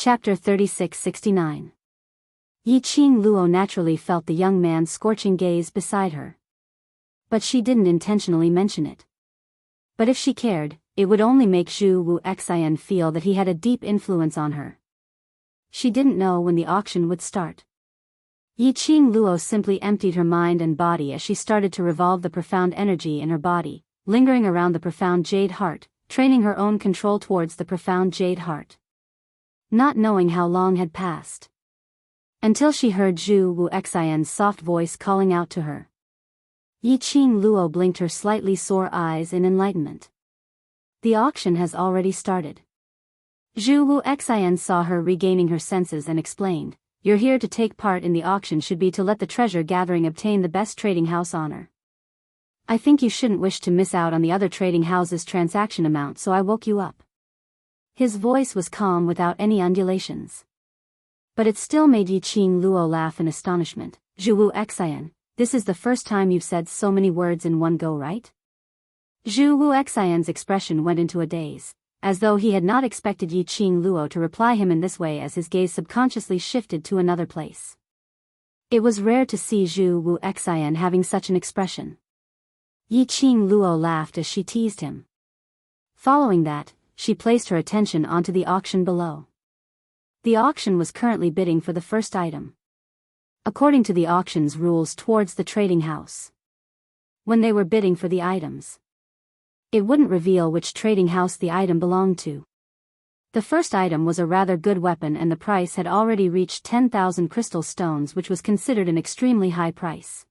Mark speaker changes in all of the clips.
Speaker 1: Chapter 3669. Yiqing Luo naturally felt the young man's scorching gaze beside her. But she didn't intentionally mention it. But if she cared, it would only make Zhu Wu Xian feel that he had a deep influence on her. She didn't know when the auction would start. Yiqing Luo simply emptied her mind and body as she started to revolve the profound energy in her body, lingering around the profound jade heart, training her own control towards the profound jade heart. Not knowing how long had passed. Until she heard Zhu Wu Xian's soft voice calling out to her. Yiqing Luo blinked her slightly sore eyes in enlightenment. The auction has already started. Zhu Wu Xian saw her regaining her senses and explained, "You're here to take part in the auction should be to let the treasure gathering obtain the best trading house honor. I think you shouldn't wish to miss out on the other trading house's transaction amount, so I woke you up." His voice was calm without any undulations. But it still made Yiqing Luo laugh in astonishment. "Zhu Wu Xian, this is the first time you've said so many words in one go, right?" Zhu Wu Xian's expression went into a daze, as though he had not expected Yiqing Luo to reply him in this way as his gaze subconsciously shifted to another place. It was rare to see Zhu Wu Xian having such an expression. Yiqing Luo laughed as she teased him. Following that, she placed her attention onto the auction below. The auction was currently bidding for the first item. According to the auction's rules towards the trading house. When they were bidding for the items, it wouldn't reveal which trading house the item belonged to. The first item was a rather good weapon and the price had already reached 10,000 crystal stones, which was considered an extremely high price.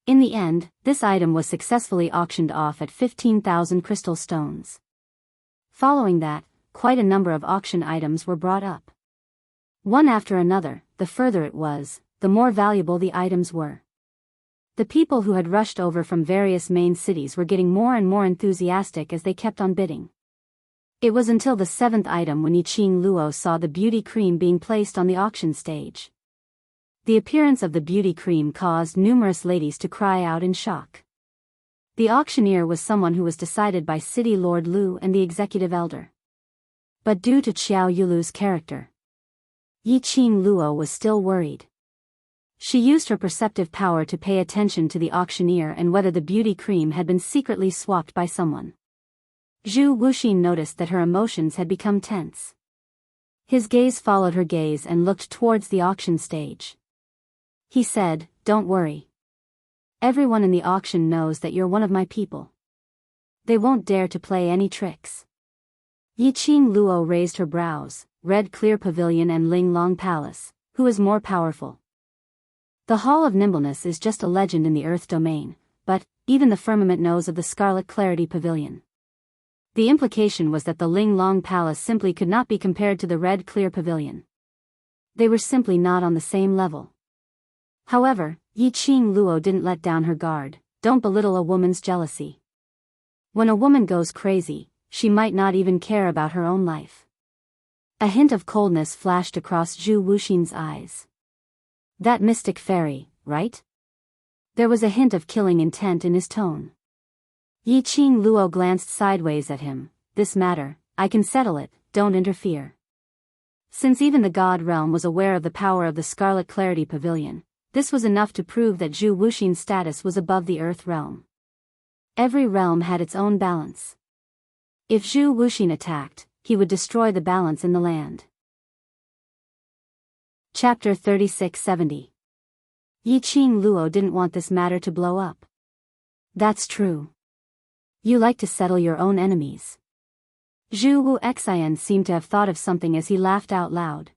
Speaker 1: In the end, this item was successfully auctioned off at 15,000 crystal stones. Following that, quite a number of auction items were brought up. One after another, the further it was, the more valuable the items were. The people who had rushed over from various main cities were getting more and more enthusiastic as they kept on bidding. It was until the seventh item when Yiqing Luo saw the beauty cream being placed on the auction stage. The appearance of the beauty cream caused numerous ladies to cry out in shock. The auctioneer was someone who was decided by City Lord Lu and the executive elder. But due to Qiao Yulu's character, Yiqing Luo was still worried. She used her perceptive power to pay attention to the auctioneer and whether the beauty cream had been secretly swapped by someone. Zhu Wuxin noticed that her emotions had become tense. His gaze followed her gaze and looked towards the auction stage. He said, "Don't worry. Everyone in the auction knows that you're one of my people. They won't dare to play any tricks." Yiqing Luo raised her brows. Red Clear Pavilion and Ling Long Palace, who is more powerful? The Hall of Nimbleness is just a legend in the Earth domain, but even the firmament knows of the Scarlet Clarity Pavilion. The implication was that the Ling Long Palace simply could not be compared to the Red Clear Pavilion. They were simply not on the same level. However, Yiqing Luo didn't let down her guard. Don't belittle a woman's jealousy. When a woman goes crazy, she might not even care about her own life. A hint of coldness flashed across Zhu Wuxin's eyes. That mystic fairy, right? There was a hint of killing intent in his tone. Yiqing Luo glanced sideways at him. "This matter, I can settle it, don't interfere." Since even the God realm was aware of the power of the Scarlet Clarity Pavilion, this was enough to prove that Zhu Wuxin's status was above the Earth realm. Every realm had its own balance. If Zhu Wuxin attacked, he would destroy the balance in the land. Chapter 3670. Yiqing Luo didn't want this matter to blow up. "That's true. You like to settle your own enemies." Zhu Wu Xian seemed to have thought of something as he laughed out loud.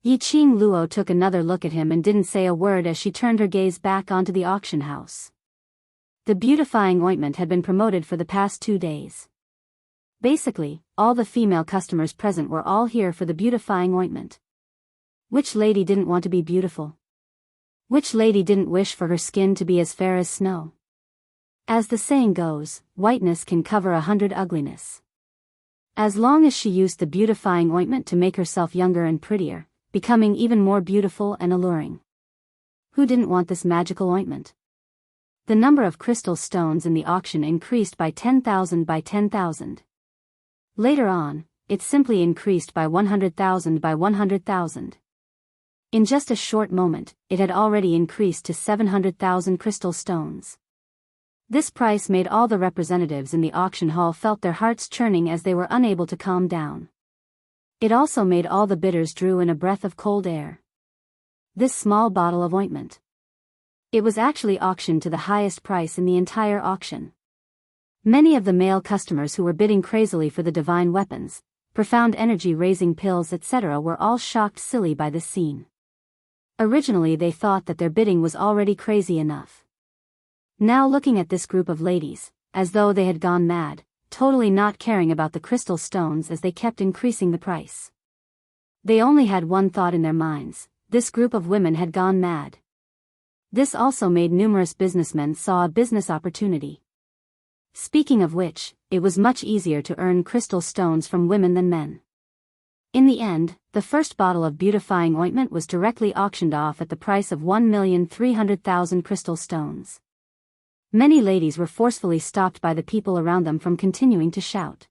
Speaker 1: Yiqing Luo took another look at him and didn't say a word as she turned her gaze back onto the auction house. The beautifying ointment had been promoted for the past 2 days. Basically, all the female customers present were all here for the beautifying ointment. Which lady didn't want to be beautiful? Which lady didn't wish for her skin to be as fair as snow? As the saying goes, whiteness can cover 100 ugliness. As long as she used the beautifying ointment to make herself younger and prettier, becoming even more beautiful and alluring. Who didn't want this magical ointment? The number of crystal stones in the auction increased by 10,000 by 10,000. Later on, it simply increased by 100,000 by 100,000. In just a short moment, it had already increased to 700,000 crystal stones. This price made all the representatives in the auction hall felt their hearts churning as they were unable to calm down. It also made all the bidders drew in a breath of cold air. This small bottle of ointment. It was actually auctioned to the highest price in the entire auction. Many of the male customers who were bidding crazily for the divine weapons, profound energy-raising pills etc. were all shocked silly by this scene. Originally they thought that their bidding was already crazy enough. Now looking at this group of ladies, as though they had gone mad, totally not caring about the crystal stones as they kept increasing the price. They only had one thought in their minds: this group of women had gone mad. This also made numerous businessmen saw a business opportunity. Speaking of which, it was much easier to earn crystal stones from women than men. In the end, the first bottle of beautifying ointment was directly auctioned off at the price of 1,300,000 crystal stones. Many ladies were forcefully stopped by the people around them from continuing to shout.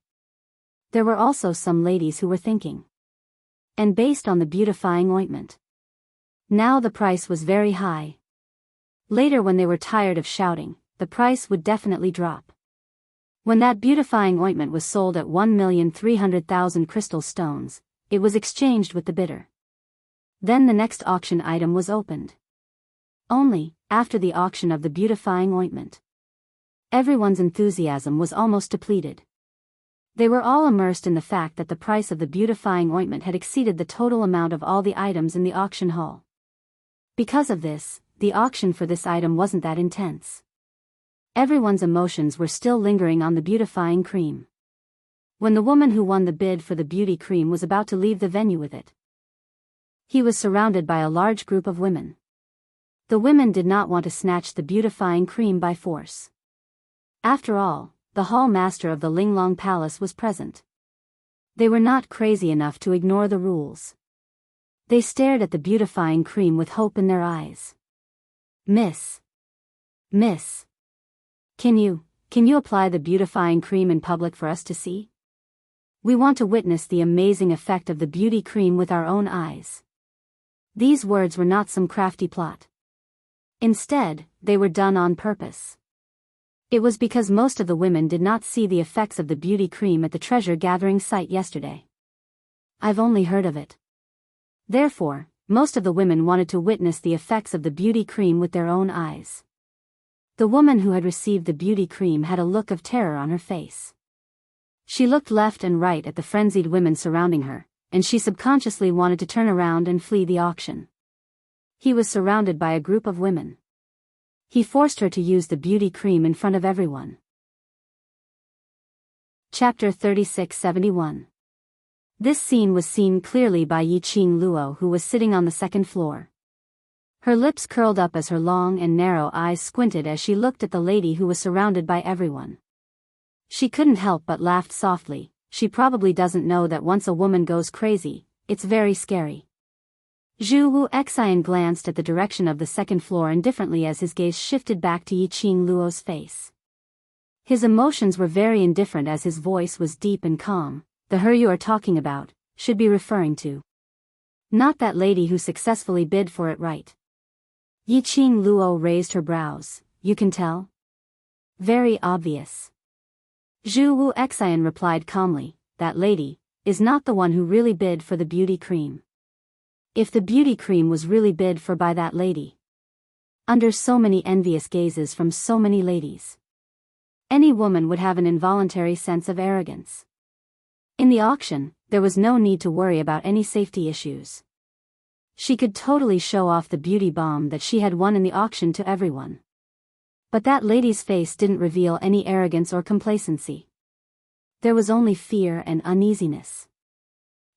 Speaker 1: There were also some ladies who were thinking. And based on the beautifying ointment. Now the price was very high. Later when they were tired of shouting, the price would definitely drop. When that beautifying ointment was sold at 1,300,000 crystal stones, it was exchanged with the bidder. Then the next auction item was opened. Only, after the auction of the beautifying ointment, everyone's enthusiasm was almost depleted. They were all immersed in the fact that the price of the beautifying ointment had exceeded the total amount of all the items in the auction hall. Because of this, the auction for this item wasn't that intense. Everyone's emotions were still lingering on the beautifying cream. When the woman who won the bid for the beauty cream was about to leave the venue with it, he was surrounded by a large group of women. The women did not want to snatch the beautifying cream by force. After all, the hall master of the Linglong Palace was present. They were not crazy enough to ignore the rules. They stared at the beautifying cream with hope in their eyes. Miss, can you apply the beautifying cream in public for us to see? We want to witness the amazing effect of the beauty cream with our own eyes. These words were not some crafty plot. Instead, they were done on purpose. It was because most of the women did not see the effects of the beauty cream at the treasure-gathering site yesterday. I've only heard of it. Therefore, most of the women wanted to witness the effects of the beauty cream with their own eyes. The woman who had received the beauty cream had a look of terror on her face. She looked left and right at the frenzied women surrounding her, and she subconsciously wanted to turn around and flee the auction. He was surrounded by a group of women. He forced her to use the beauty cream in front of everyone. Chapter 3671. This scene was seen clearly by Yiqing Luo, who was sitting on the second floor. Her lips curled up as her long and narrow eyes squinted as she looked at the lady who was surrounded by everyone. She couldn't help but laughed softly. She probably doesn't know that once a woman goes crazy, it's very scary. Zhu Wu Xian glanced at the direction of the second floor indifferently as his gaze shifted back to Yiqing Luo's face. His emotions were very indifferent as his voice was deep and calm. The her you are talking about should be referring to not that lady who successfully bid for it, right? Yiqing Luo raised her brows. You can tell? Very obvious. Zhu Wu Xian replied calmly, that lady is not the one who really bid for the beauty cream. If the beauty cream was really bid for by that lady, under so many envious gazes from so many ladies, any woman would have an involuntary sense of arrogance. In the auction, there was no need to worry about any safety issues. She could totally show off the beauty bomb that she had won in the auction to everyone. But that lady's face didn't reveal any arrogance or complacency. There was only fear and uneasiness.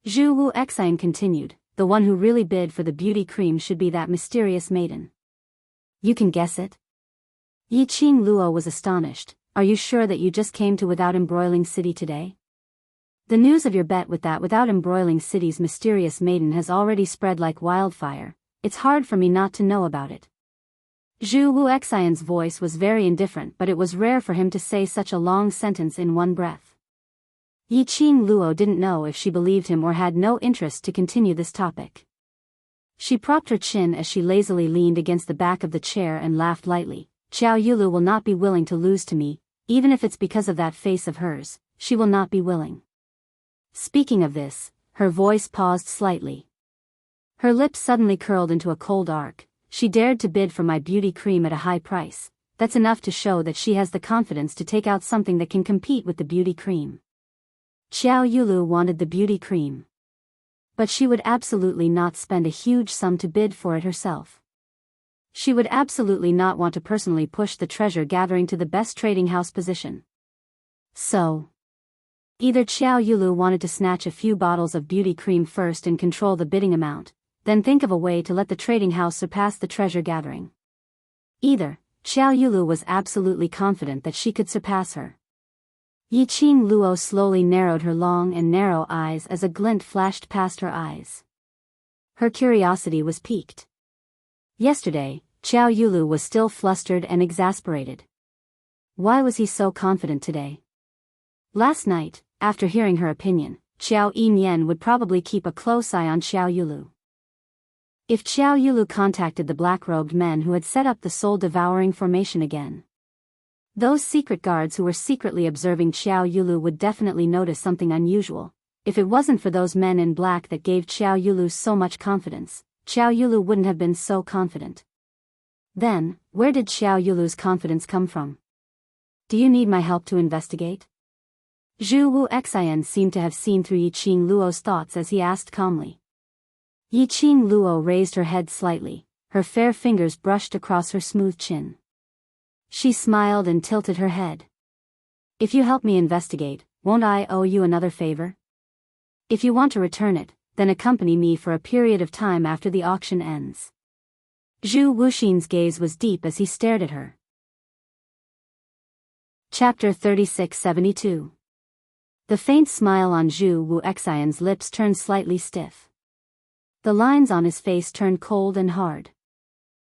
Speaker 1: Zhu Wu Xian continued, the one who really bid for the beauty cream should be that mysterious maiden. You can guess it? Yiqing Luo was astonished. Are you sure that you just came to Without Embroiling City today? The news of your bet with that Without Embroiling City's mysterious maiden has already spread like wildfire. It's hard for me not to know about it. Zhu Wu Xian's voice was very indifferent, but it was rare for him to say such a long sentence in one breath. Yiqing Luo didn't know if she believed him or had no interest to continue this topic. She propped her chin as she lazily leaned against the back of the chair and laughed lightly. Xiao Yulu will not be willing to lose to me, even if it's because of that face of hers, she will not be willing. Speaking of this, her voice paused slightly. Her lips suddenly curled into a cold arc. She dared to bid for my beauty cream at a high price. That's enough to show that she has the confidence to take out something that can compete with the beauty cream. Xiao Yulu wanted the beauty cream. But she would absolutely not spend a huge sum to bid for it herself. She would absolutely not want to personally push the treasure gathering to the best trading house position. So, either Xiao Yulu wanted to snatch a few bottles of beauty cream first and control the bidding amount, then think of a way to let the trading house surpass the treasure gathering. Either, Xiao Yulu was absolutely confident that she could surpass her. Yiqing Luo slowly narrowed her long and narrow eyes as a glint flashed past her eyes. Her curiosity was piqued. Yesterday, Xiao Yulu was still flustered and exasperated. Why was he so confident today? Last night, after hearing her opinion, Xiao Yinyan would probably keep a close eye on Xiao Yulu. If Xiao Yulu contacted the black-robed men who had set up the soul-devouring formation again, those secret guards who were secretly observing Xiao Yulu would definitely notice something unusual. If it wasn't for those men in black that gave Xiao Yulu so much confidence, Xiao Yulu wouldn't have been so confident. Then, where did Xiao Yulu's confidence come from? Do you need my help to investigate? Zhu Wu Xian seemed to have seen through Yiqing Luo's thoughts as he asked calmly. Yiqing Luo raised her head slightly, her fair fingers brushed across her smooth chin. She smiled and tilted her head. If you help me investigate, won't I owe you another favor? If you want to return it, then accompany me for a period of time after the auction ends. Zhu Wuxin's gaze was deep as he stared at her. Chapter 3672. The faint smile on Zhu Wu Xian's lips turned slightly stiff. The lines on his face turned cold and hard.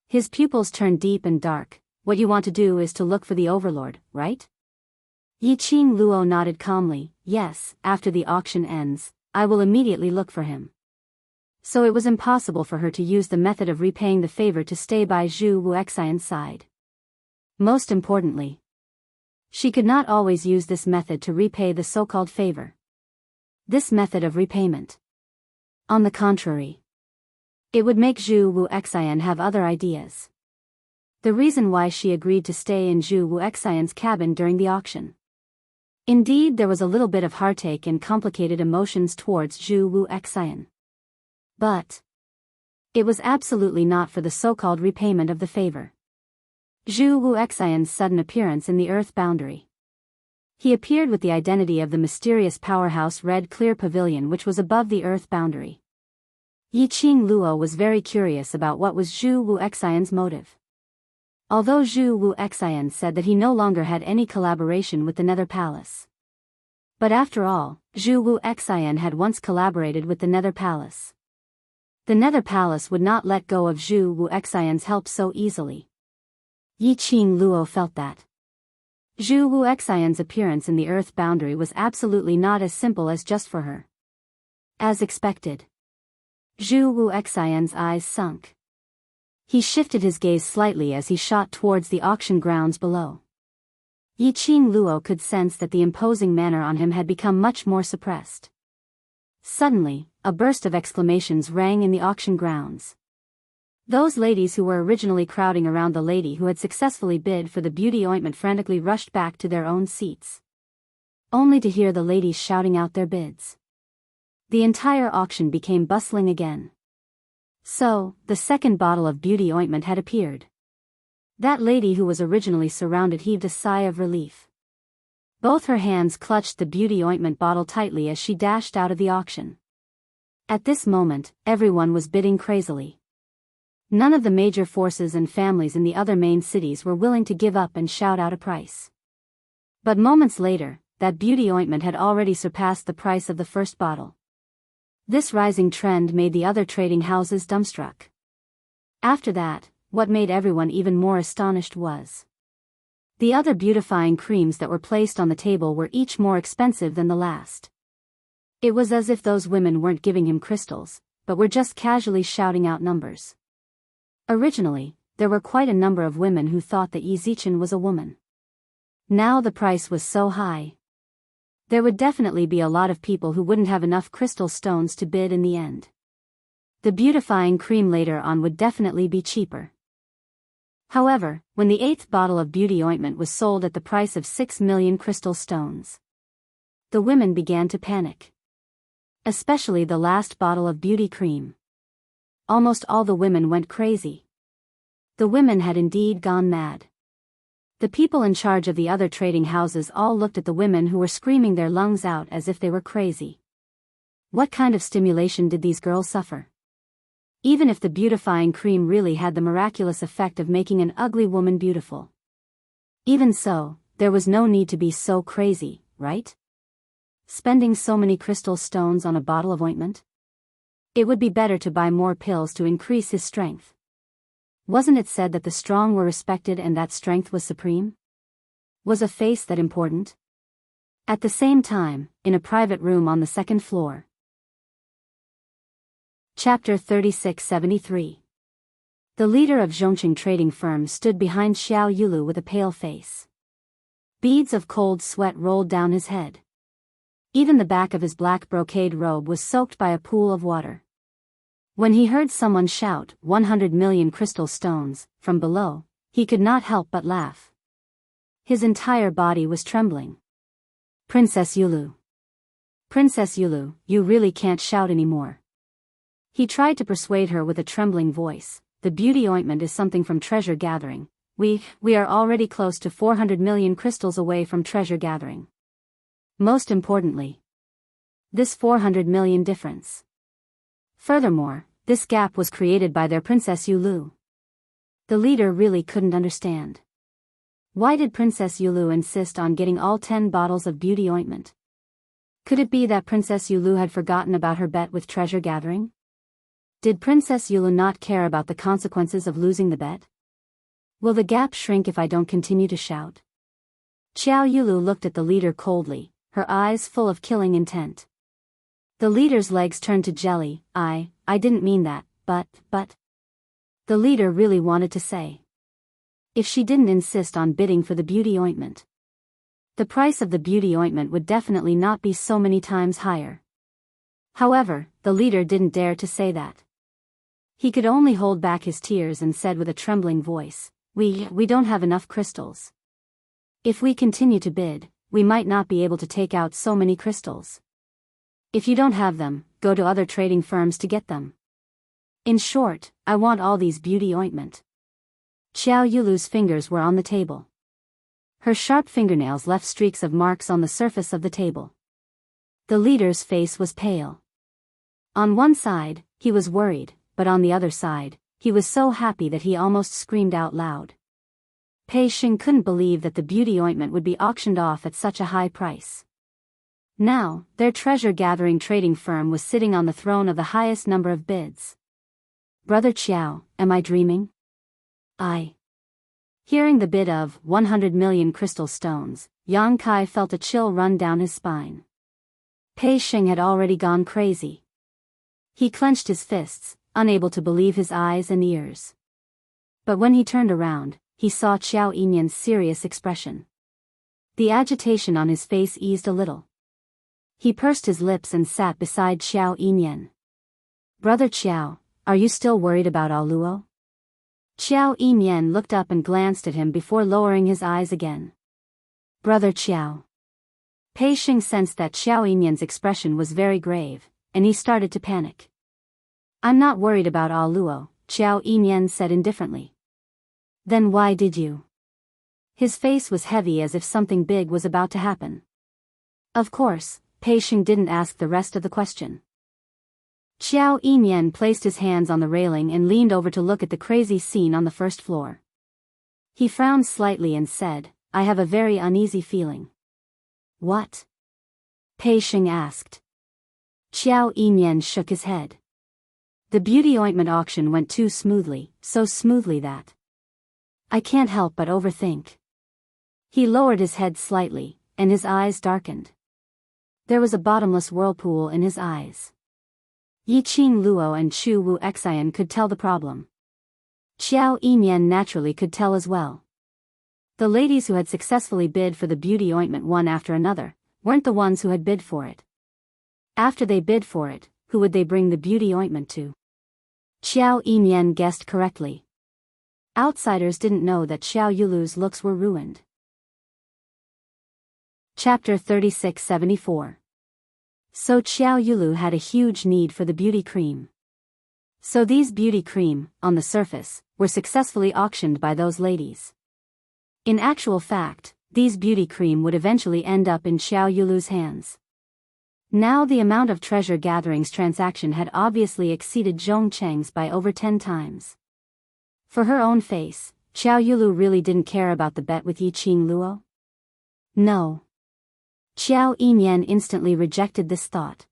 Speaker 1: His pupils turned deep and dark. What you want to do is to look for the overlord, right? Yiqing Luo nodded calmly. Yes, after the auction ends, I will immediately look for him. So it was impossible for her to use the method of repaying the favor to stay by Zhu Wu Xian's side. Most importantly, she could not always use this method to repay the so-called favor. This method of repayment, on the contrary, it would make Zhu Wu Xian have other ideas. The reason why she agreed to stay in Zhu Wu Xian's cabin during the auction. Indeed, there was a little bit of heartache and complicated emotions towards Zhu Wu Xian. But it was absolutely not for the so-called repayment of the favor. Zhu Wu Xian's sudden appearance in the Earth boundary. He appeared with the identity of the mysterious powerhouse Red Clear Pavilion which was above the Earth boundary. Yiqing Luo was very curious about what was Zhu Wu Xian's motive. Although Zhu Wu Xian said that he no longer had any collaboration with the Nether Palace. But after all, Zhu Wu Xian had once collaborated with the Nether Palace. The Nether Palace would not let go of Zhu Wu Xian's help so easily. Yiqing Luo felt that Zhu Wu Xian's appearance in the Earth boundary was absolutely not as simple as just for her. As expected, Zhu Wu Xian's eyes sunk. He shifted his gaze slightly as he shot towards the auction grounds below. Yiqing Luo could sense that the imposing manner on him had become much more suppressed. Suddenly, a burst of exclamations rang in the auction grounds. Those ladies who were originally crowding around the lady who had successfully bid for the beauty ointment frantically rushed back to their own seats, only to hear the ladies shouting out their bids. The entire auction became bustling again. So, the second bottle of beauty ointment had appeared. That lady who was originally surrounded heaved a sigh of relief. Both her hands clutched the beauty ointment bottle tightly as she dashed out of the auction. At this moment, everyone was bidding crazily. None of the major forces and families in the other main cities were willing to give up and shout out a price. But moments later, that beauty ointment had already surpassed the price of the first bottle. This rising trend made the other trading houses dumbstruck. After that, what made everyone even more astonished was The other beautifying creams that were placed on the table were each more expensive than the last. It was as if those women weren't giving him crystals, but were just casually shouting out numbers. Originally, there were quite a number of women who thought that Yi Zichen was a woman. Now the price was so high. There would definitely be a lot of people who wouldn't have enough crystal stones to bid in the end. The beautifying cream later on would definitely be cheaper. However, when the 8th bottle of beauty ointment was sold at the price of 6 million crystal stones, the women began to panic. Especially the last bottle of beauty cream. Almost all the women went crazy. The women had indeed gone mad. The people in charge of the other trading houses all looked at the women who were screaming their lungs out as if they were crazy. What kind of stimulation did these girls suffer? Even if the beautifying cream really had the miraculous effect of making an ugly woman beautiful. Even so, there was no need to be so crazy, right? Spending so many crystal stones on a bottle of ointment? It would be better to buy more pills to increase his strength. Wasn't it said that the strong were respected and that strength was supreme? Was a face that important? At the same time, in a private room on the 2nd floor. Chapter 3673. The leader of Zhongqing trading firm stood behind Xiao Yulu with a pale face. Beads of cold sweat rolled down his head. Even the back of his black brocade robe was soaked by a pool of water. When he heard someone shout, 100 million crystal stones, from below, he could not help but laugh. His entire body was trembling. Princess Yulu. Princess Yulu, you really can't shout anymore. He tried to persuade her with a trembling voice. The beauty ointment is something from treasure gathering. We are already close to 400 million crystals away from treasure gathering. Most importantly, this 400 million difference. Furthermore, this gap was created by their Princess Yulu. The leader really couldn't understand. Why did Princess Yulu insist on getting all 10 bottles of beauty ointment? Could it be that Princess Yulu had forgotten about her bet with treasure gathering? Did Princess Yulu not care about the consequences of losing the bet? Will the gap shrink if I don't continue to shout? Xiao Yulu looked at the leader coldly, her eyes full of killing intent. The leader's legs turned to jelly. I didn't mean that, but. The leader really wanted to say. If she didn't insist on bidding for the beauty ointment, the price of the beauty ointment would definitely not be so many times higher. However, the leader didn't dare to say that. He could only hold back his tears and said with a trembling voice, We don't have enough crystals. If we continue to bid, we might not be able to take out so many crystals. If you don't have them, go to other trading firms to get them. In short, I want all these beauty ointment. Xiao Yulu's fingers were on the table. Her sharp fingernails left streaks of marks on the surface of the table. The leader's face was pale. On one side, he was worried, but on the other side, he was so happy that he almost screamed out loud. Pei Xing couldn't believe that the beauty ointment would be auctioned off at such a high price. Now, their treasure-gathering trading firm was sitting on the throne of the highest number of bids. Brother Qiao, am I dreaming? Hearing the bid of 100 million crystal stones, Yang Kai felt a chill run down his spine. Pei Xing had already gone crazy. He clenched his fists, unable to believe his eyes and ears. But when he turned around, he saw Qiao Yinyan's serious expression. The agitation on his face eased a little. He pursed his lips and sat beside Qiao Yinyan. Brother Qiao, are you still worried about Aoluo? Qiao Yinyan looked up and glanced at him before lowering his eyes again. Brother Qiao. Pei Xing sensed that Qiao Yinyan's expression was very grave, and he started to panic. I'm not worried about Aoluo, Qiao Yinyan said indifferently. Then why did you? His face was heavy as if something big was about to happen. Of course, Pei Xing didn't ask the rest of the question. Qiao Yinyan placed his hands on the railing and leaned over to look at the crazy scene on the first floor. He frowned slightly and said, I have a very uneasy feeling. What? Pei Xing asked. Qiao Yinyan shook his head. The beauty ointment auction went too smoothly, so smoothly that I can't help but overthink. He lowered his head slightly, and his eyes darkened. There was a bottomless whirlpool in his eyes. Yiqing Luo and Chu Wu Xian could tell the problem. Xiao Yimian naturally could tell as well. The ladies who had successfully bid for the beauty ointment one after another, weren't the ones who had bid for it. After they bid for it, who would they bring the beauty ointment to? Xiao Yimian guessed correctly. Outsiders didn't know that Xiao Yulu's looks were ruined. Chapter 3674. So Xiao Yulu had a huge need for the beauty cream. So these beauty cream, on the surface, were successfully auctioned by those ladies. In actual fact, these beauty cream would eventually end up in Xiao Yulu's hands. Now the amount of treasure gatherings transaction had obviously exceeded Zhong Cheng's by over 10 times. For her own face, Xiao Yulu really didn't care about the bet with Yiqing Luo? No. Xiao Yimian instantly rejected this thought.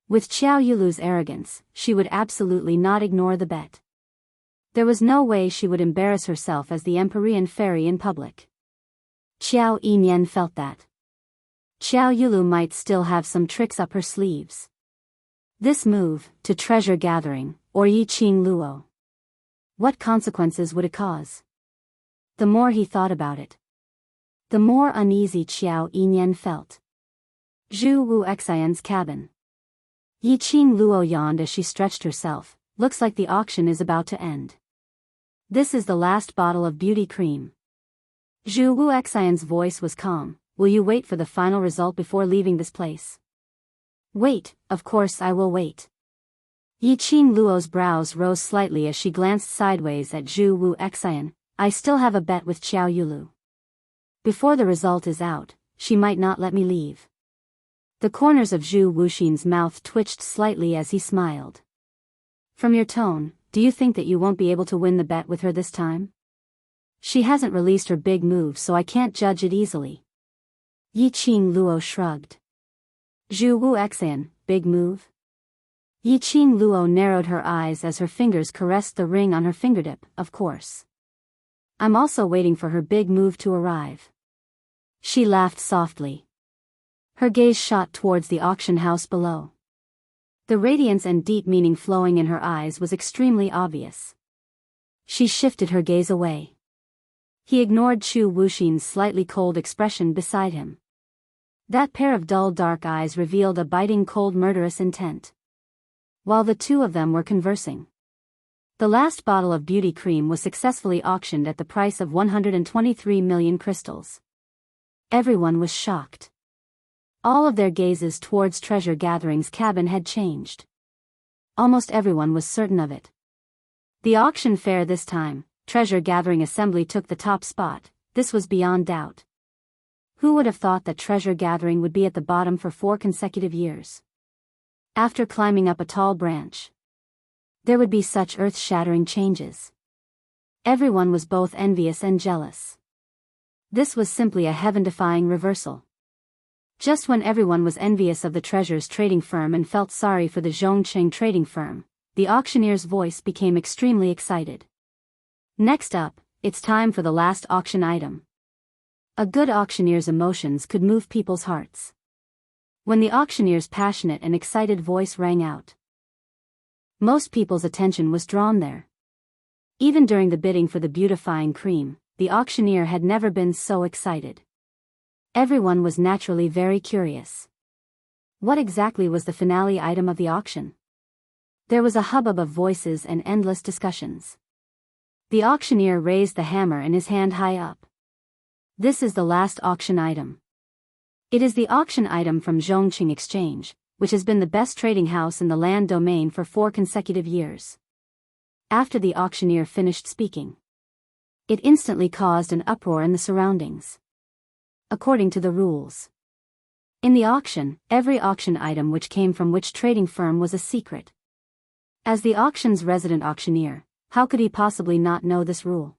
Speaker 1: With Xiao Yulu's arrogance, she would absolutely not ignore the bet. There was no way she would embarrass herself as the Empyrean fairy in public. Xiao Yimian felt that Xiao Yulu might still have some tricks up her sleeves. This move, to treasure gathering, or Yiqing Luo. What consequences would it cause? The more he thought about it, the more uneasy Xiao Yimian felt. Zhu Wu Xian's cabin. Yiqing Luo yawned as she stretched herself. Looks like the auction is about to end. This is the last bottle of beauty cream. Zhu Wu Xian's voice was calm. Will you wait for the final result before leaving this place? Wait, of course I will wait. Yiqing Luo's brows rose slightly as she glanced sideways at Zhu Wu Xian. I still have a bet with Xiao Yulu. Before the result is out, she might not let me leave. The corners of Zhu Wuxin's mouth twitched slightly as he smiled. From your tone, do you think that you won't be able to win the bet with her this time? She hasn't released her big move, so I can't judge it easily. Yiqing Luo shrugged. Zhu Wu Xian, big move? Yiqing Luo narrowed her eyes as her fingers caressed the ring on her fingertip. Of course. I'm also waiting for her big move to arrive. She laughed softly. Her gaze shot towards the auction house below. The radiance and deep meaning flowing in her eyes was extremely obvious. She shifted her gaze away. He ignored Chu Wuxin's slightly cold expression beside him. That pair of dull dark eyes revealed a biting cold murderous intent. While the two of them were conversing, the last bottle of beauty cream was successfully auctioned at the price of 123 million crystals. Everyone was shocked. All of their gazes towards Treasure Gathering's cabin had changed. Almost everyone was certain of it. The auction fair this time, Treasure Gathering Assembly took the top spot. This was beyond doubt. Who would have thought that Treasure Gathering would be at the bottom for 4 consecutive years? After climbing up a tall branch, there would be such earth-shattering changes. Everyone was both envious and jealous. This was simply a heaven-defying reversal. Just when everyone was envious of the treasures trading firm and felt sorry for the Zhongcheng trading firm, the auctioneer's voice became extremely excited. Next up, it's time for the last auction item. A good auctioneer's emotions could move people's hearts. When the auctioneer's passionate and excited voice rang out, most people's attention was drawn there. Even during the bidding for the beautifying cream, the auctioneer had never been so excited. Everyone was naturally very curious. What exactly was the finale item of the auction? There was a hubbub of voices and endless discussions. The auctioneer raised the hammer in his hand high up. This is the last auction item. It is the auction item from Zhongqing Exchange, which has been the best trading house in the land domain for 4 consecutive years. After the auctioneer finished speaking, it instantly caused an uproar in the surroundings. According to the rules, in the auction, every auction item which came from which trading firm was a secret. As the auction's resident auctioneer, how could he possibly not know this rule?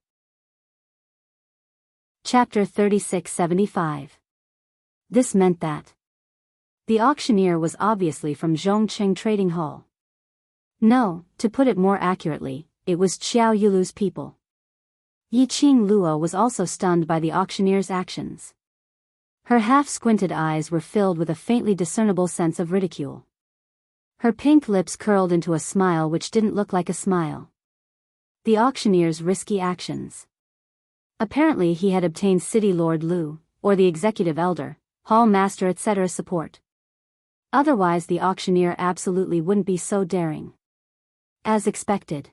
Speaker 1: Chapter 3675. This meant that the auctioneer was obviously from Zhongcheng Trading Hall. No, to put it more accurately, it was Xiao Yulu's people. Yiqing Luo was also stunned by the auctioneer's actions. Her half-squinted eyes were filled with a faintly discernible sense of ridicule. Her pink lips curled into a smile which didn't look like a smile. The auctioneer's risky actions. Apparently he had obtained City Lord Lu, or the executive elder, hall master etc. support. Otherwise the auctioneer absolutely wouldn't be so daring. As expected,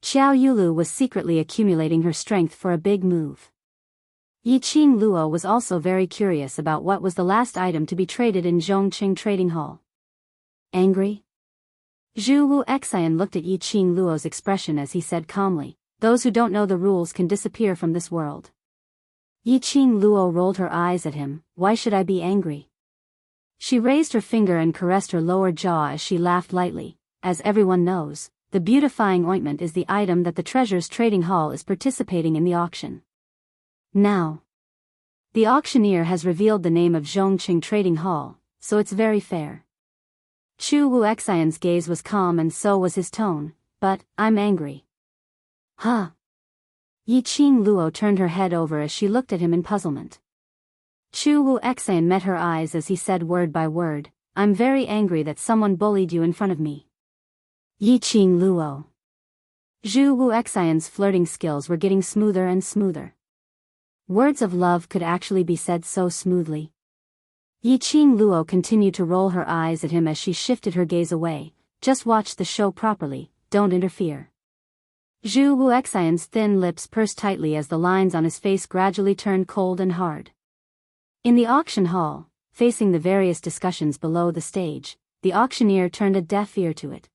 Speaker 1: Xiao Yulu was secretly accumulating her strength for a big move. Yiqing Luo was also very curious about what was the last item to be traded in Zhongqing Trading Hall. Angry? Zhu Wu Xian looked at Yiqing Luo's expression as he said calmly, "Those who don't know the rules can disappear from this world." Yiqing Luo rolled her eyes at him. "Why should I be angry?" She raised her finger and caressed her lower jaw as she laughed lightly. "As everyone knows, the beautifying ointment is the item that the Treasures Trading Hall is participating in the auction. Now, the auctioneer has revealed the name of Zhongqing Trading Hall, so it's very fair." Chu Wu Xian's gaze was calm and so was his tone, "But, I'm angry." Huh? Yiqing Luo turned her head over as she looked at him in puzzlement. Chu Wu Xian met her eyes as he said word by word, "I'm very angry that someone bullied you in front of me." Yiqing Luo. Zhu Wu Xian's flirting skills were getting smoother and smoother. Words of love could actually be said so smoothly. Yiqing Luo continued to roll her eyes at him as she shifted her gaze away. "Just watch the show properly, don't interfere." Zhu Wu Xian's thin lips pursed tightly as the lines on his face gradually turned cold and hard. In the auction hall, facing the various discussions below the stage, the auctioneer turned a deaf ear to it.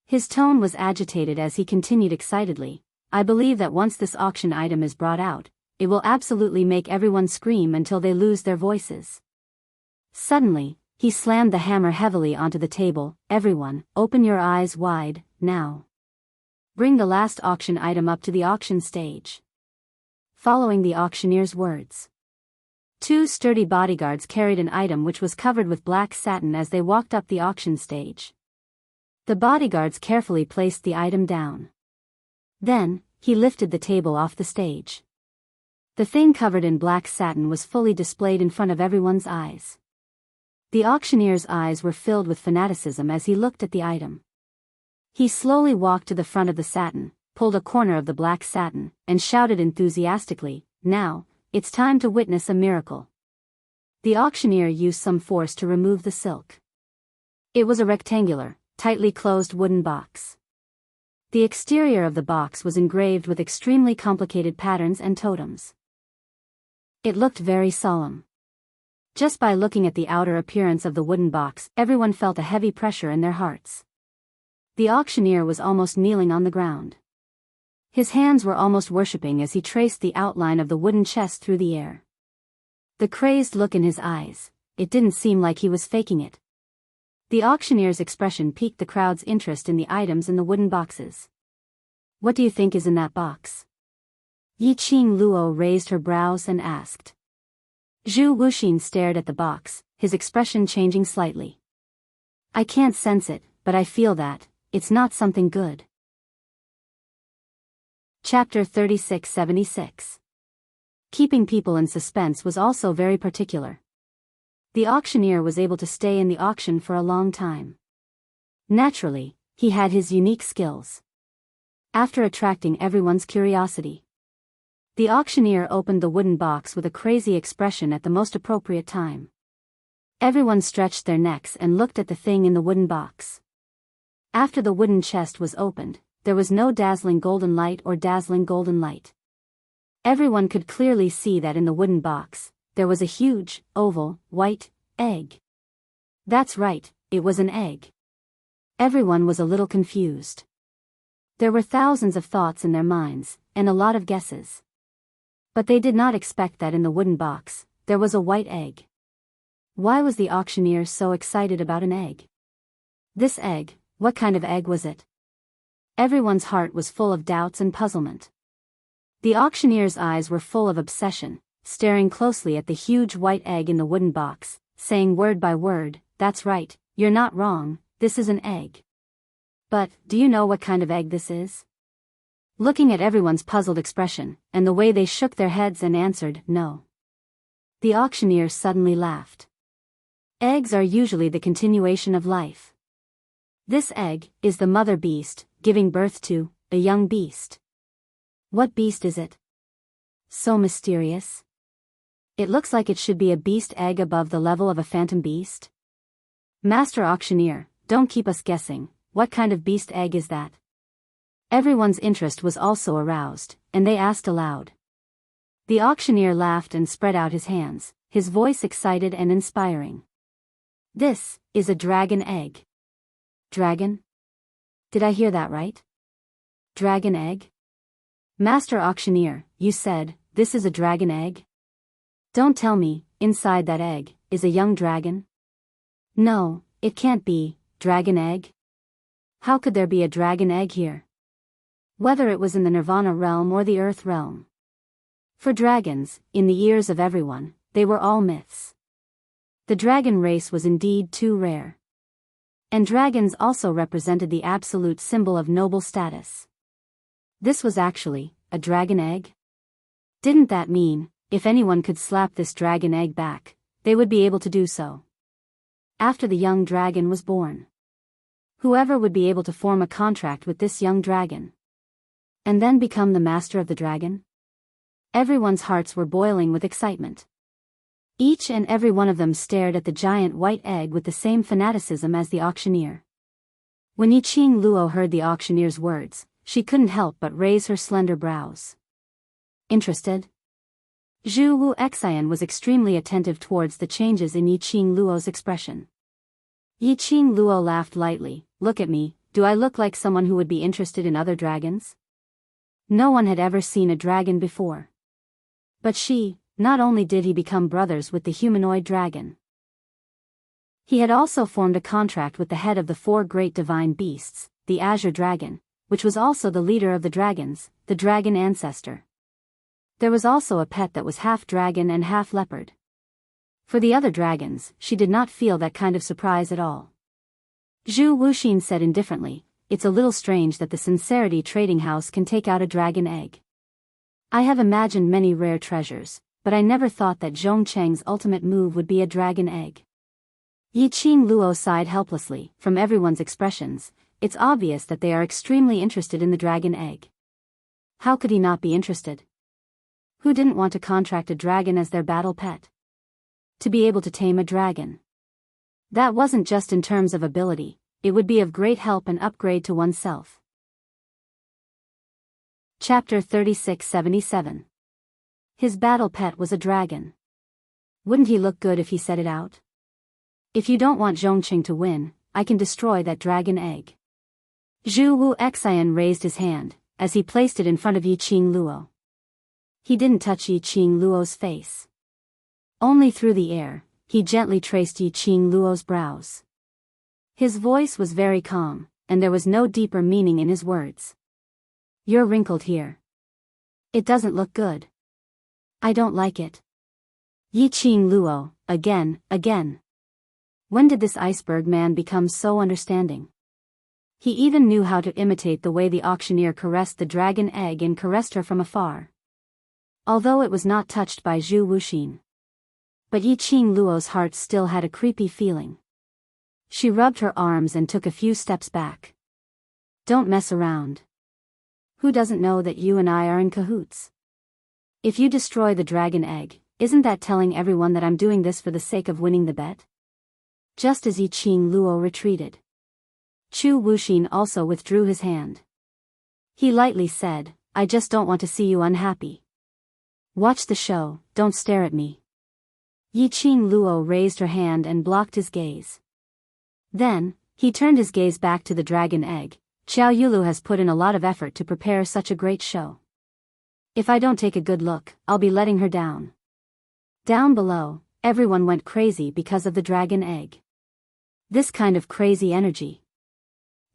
Speaker 1: His tone was agitated as he continued excitedly, "I believe that once this auction item is brought out, it will absolutely make everyone scream until they lose their voices." Suddenly, he slammed the hammer heavily onto the table. "Everyone, open your eyes wide, now. Bring the last auction item up to the auction stage." Following the auctioneer's words, two sturdy bodyguards carried an item which was covered with black satin as they walked up the auction stage. The bodyguards carefully placed the item down. Then, he lifted the table off the stage. The thing covered in black satin was fully displayed in front of everyone's eyes. The auctioneer's eyes were filled with fanaticism as he looked at the item. He slowly walked to the front of the satin, pulled a corner of the black satin, and shouted enthusiastically, "Now, it's time to witness a miracle." The auctioneer used some force to remove the silk. It was a rectangular, tightly closed wooden box. The exterior of the box was engraved with extremely complicated patterns and totems. It looked very solemn. Just by looking at the outer appearance of the wooden box, everyone felt a heavy pressure in their hearts. The auctioneer was almost kneeling on the ground. His hands were almost worshipping as he traced the outline of the wooden chest through the air. The crazed look in his eyes, it didn't seem like he was faking it. The auctioneer's expression piqued the crowd's interest in the items in the wooden boxes. "What do you think is in that box?" Yiqing Luo raised her brows and asked. Zhu Wuxin stared at the box, his expression changing slightly. "I can't sense it, but I feel that it's not something good." Chapter 3676. Keeping people in suspense was also very particular. The auctioneer was able to stay in the auction for a long time. Naturally, he had his unique skills. After attracting everyone's curiosity, the auctioneer opened the wooden box with a crazy expression at the most appropriate time. Everyone stretched their necks and looked at the thing in the wooden box. After the wooden chest was opened, there was no dazzling golden light or dazzling golden light. Everyone could clearly see that in the wooden box, there was a huge, oval, white egg. That's right, it was an egg. Everyone was a little confused. There were thousands of thoughts in their minds, and a lot of guesses. But they did not expect that in the wooden box, there was a white egg. Why was the auctioneer so excited about an egg? This egg, what kind of egg was it? Everyone's heart was full of doubts and puzzlement. The auctioneer's eyes were full of obsession, staring closely at the huge white egg in the wooden box, saying word by word, "That's right, you're not wrong, this is an egg. But, do you know what kind of egg this is?" looking at everyone's puzzled expression, and the way they shook their heads and answered, no. The auctioneer suddenly laughed. Eggs are usually the continuation of life. This egg is the mother beast, giving birth to a young beast. What beast is it? So mysterious. It looks like it should be a beast egg above the level of a phantom beast. Master Auctioneer, don't keep us guessing, what kind of beast egg is that? Everyone's interest was also aroused, and they asked aloud. The auctioneer laughed and spread out his hands, his voice excited and inspiring. This is a dragon egg. Dragon? Did I hear that right? Dragon egg? Master Auctioneer, you said, this is a dragon egg? Don't tell me, inside that egg, is a young dragon? No, it can't be, dragon egg? How could there be a dragon egg here? Whether it was in the Nirvana realm or the Earth realm. For dragons, in the ears of everyone, they were all myths. The dragon race was indeed too rare. And dragons also represented the absolute symbol of noble status. This was actually a dragon egg? Didn't that mean, if anyone could slap this dragon egg back, they would be able to do so? After the young dragon was born. Whoever would be able to form a contract with this young dragon? And then become the master of the dragon? Everyone's hearts were boiling with excitement. Each and every one of them stared at the giant white egg with the same fanaticism as the auctioneer. When Yiqing Luo heard the auctioneer's words, she couldn't help but raise her slender brows. Interested? Zhu Wu Xian was extremely attentive towards the changes in Yiqing Luo's expression. Yiqing Luo laughed lightly. Look at me, do I look like someone who would be interested in other dragons? No one had ever seen a dragon before. But not only did he become brothers with the humanoid dragon. He had also formed a contract with the head of the 4 great divine beasts, the Azure Dragon, which was also the leader of the dragons, the dragon ancestor. There was also a pet that was half dragon and half leopard. For the other dragons, she did not feel that kind of surprise at all. Zhu Wuxin said indifferently, it's a little strange that the Sincerity Trading House can take out a dragon egg. I have imagined many rare treasures, but I never thought that Zhongcheng's ultimate move would be a dragon egg. Yiqing Luo sighed helplessly. From everyone's expressions, it's obvious that they are extremely interested in the dragon egg. How could he not be interested? Who didn't want to contract a dragon as their battle pet? To be able to tame a dragon. That wasn't just in terms of ability, it would be of great help and upgrade to oneself. Chapter 3677. His battle pet was a dragon. Wouldn't he look good if he said it out? If you don't want Zhongqing to win, I can destroy that dragon egg. Zhu Wu Xian raised his hand, as he placed it in front of Yiqing Luo. He didn't touch Yiqing Luo's face. Only through the air, he gently traced Yiqing Luo's brows. His voice was very calm, and there was no deeper meaning in his words. You're wrinkled here. It doesn't look good. I don't like it. Yiqing Luo, again. When did this iceberg man become so understanding? He even knew how to imitate the way the auctioneer caressed the dragon egg and caressed her from afar. Although it was not touched by Zhu Wuxin. But Yiqing Luo's heart still had a creepy feeling. She rubbed her arms and took a few steps back. Don't mess around. Who doesn't know that you and I are in cahoots? If you destroy the dragon egg, isn't that telling everyone that I'm doing this for the sake of winning the bet? Just as Yiqing Luo retreated, Zhu Wuxin also withdrew his hand. He lightly said, I just don't want to see you unhappy. Watch the show, don't stare at me. Yiqing Luo raised her hand and blocked his gaze. Then, he turned his gaze back to the dragon egg. Xiao Yulu has put in a lot of effort to prepare such a great show. If I don't take a good look, I'll be letting her down. Down below, everyone went crazy because of the dragon egg. This kind of crazy energy.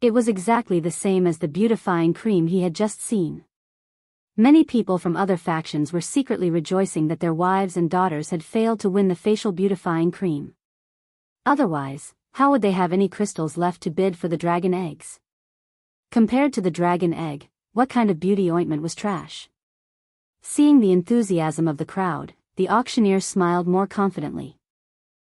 Speaker 1: It was exactly the same as the beautifying cream he had just seen. Many people from other factions were secretly rejoicing that their wives and daughters had failed to win the facial beautifying cream. Otherwise, how would they have any crystals left to bid for the dragon eggs? Compared to the dragon egg, what kind of beauty ointment was trash? Seeing the enthusiasm of the crowd, the auctioneer smiled more confidently.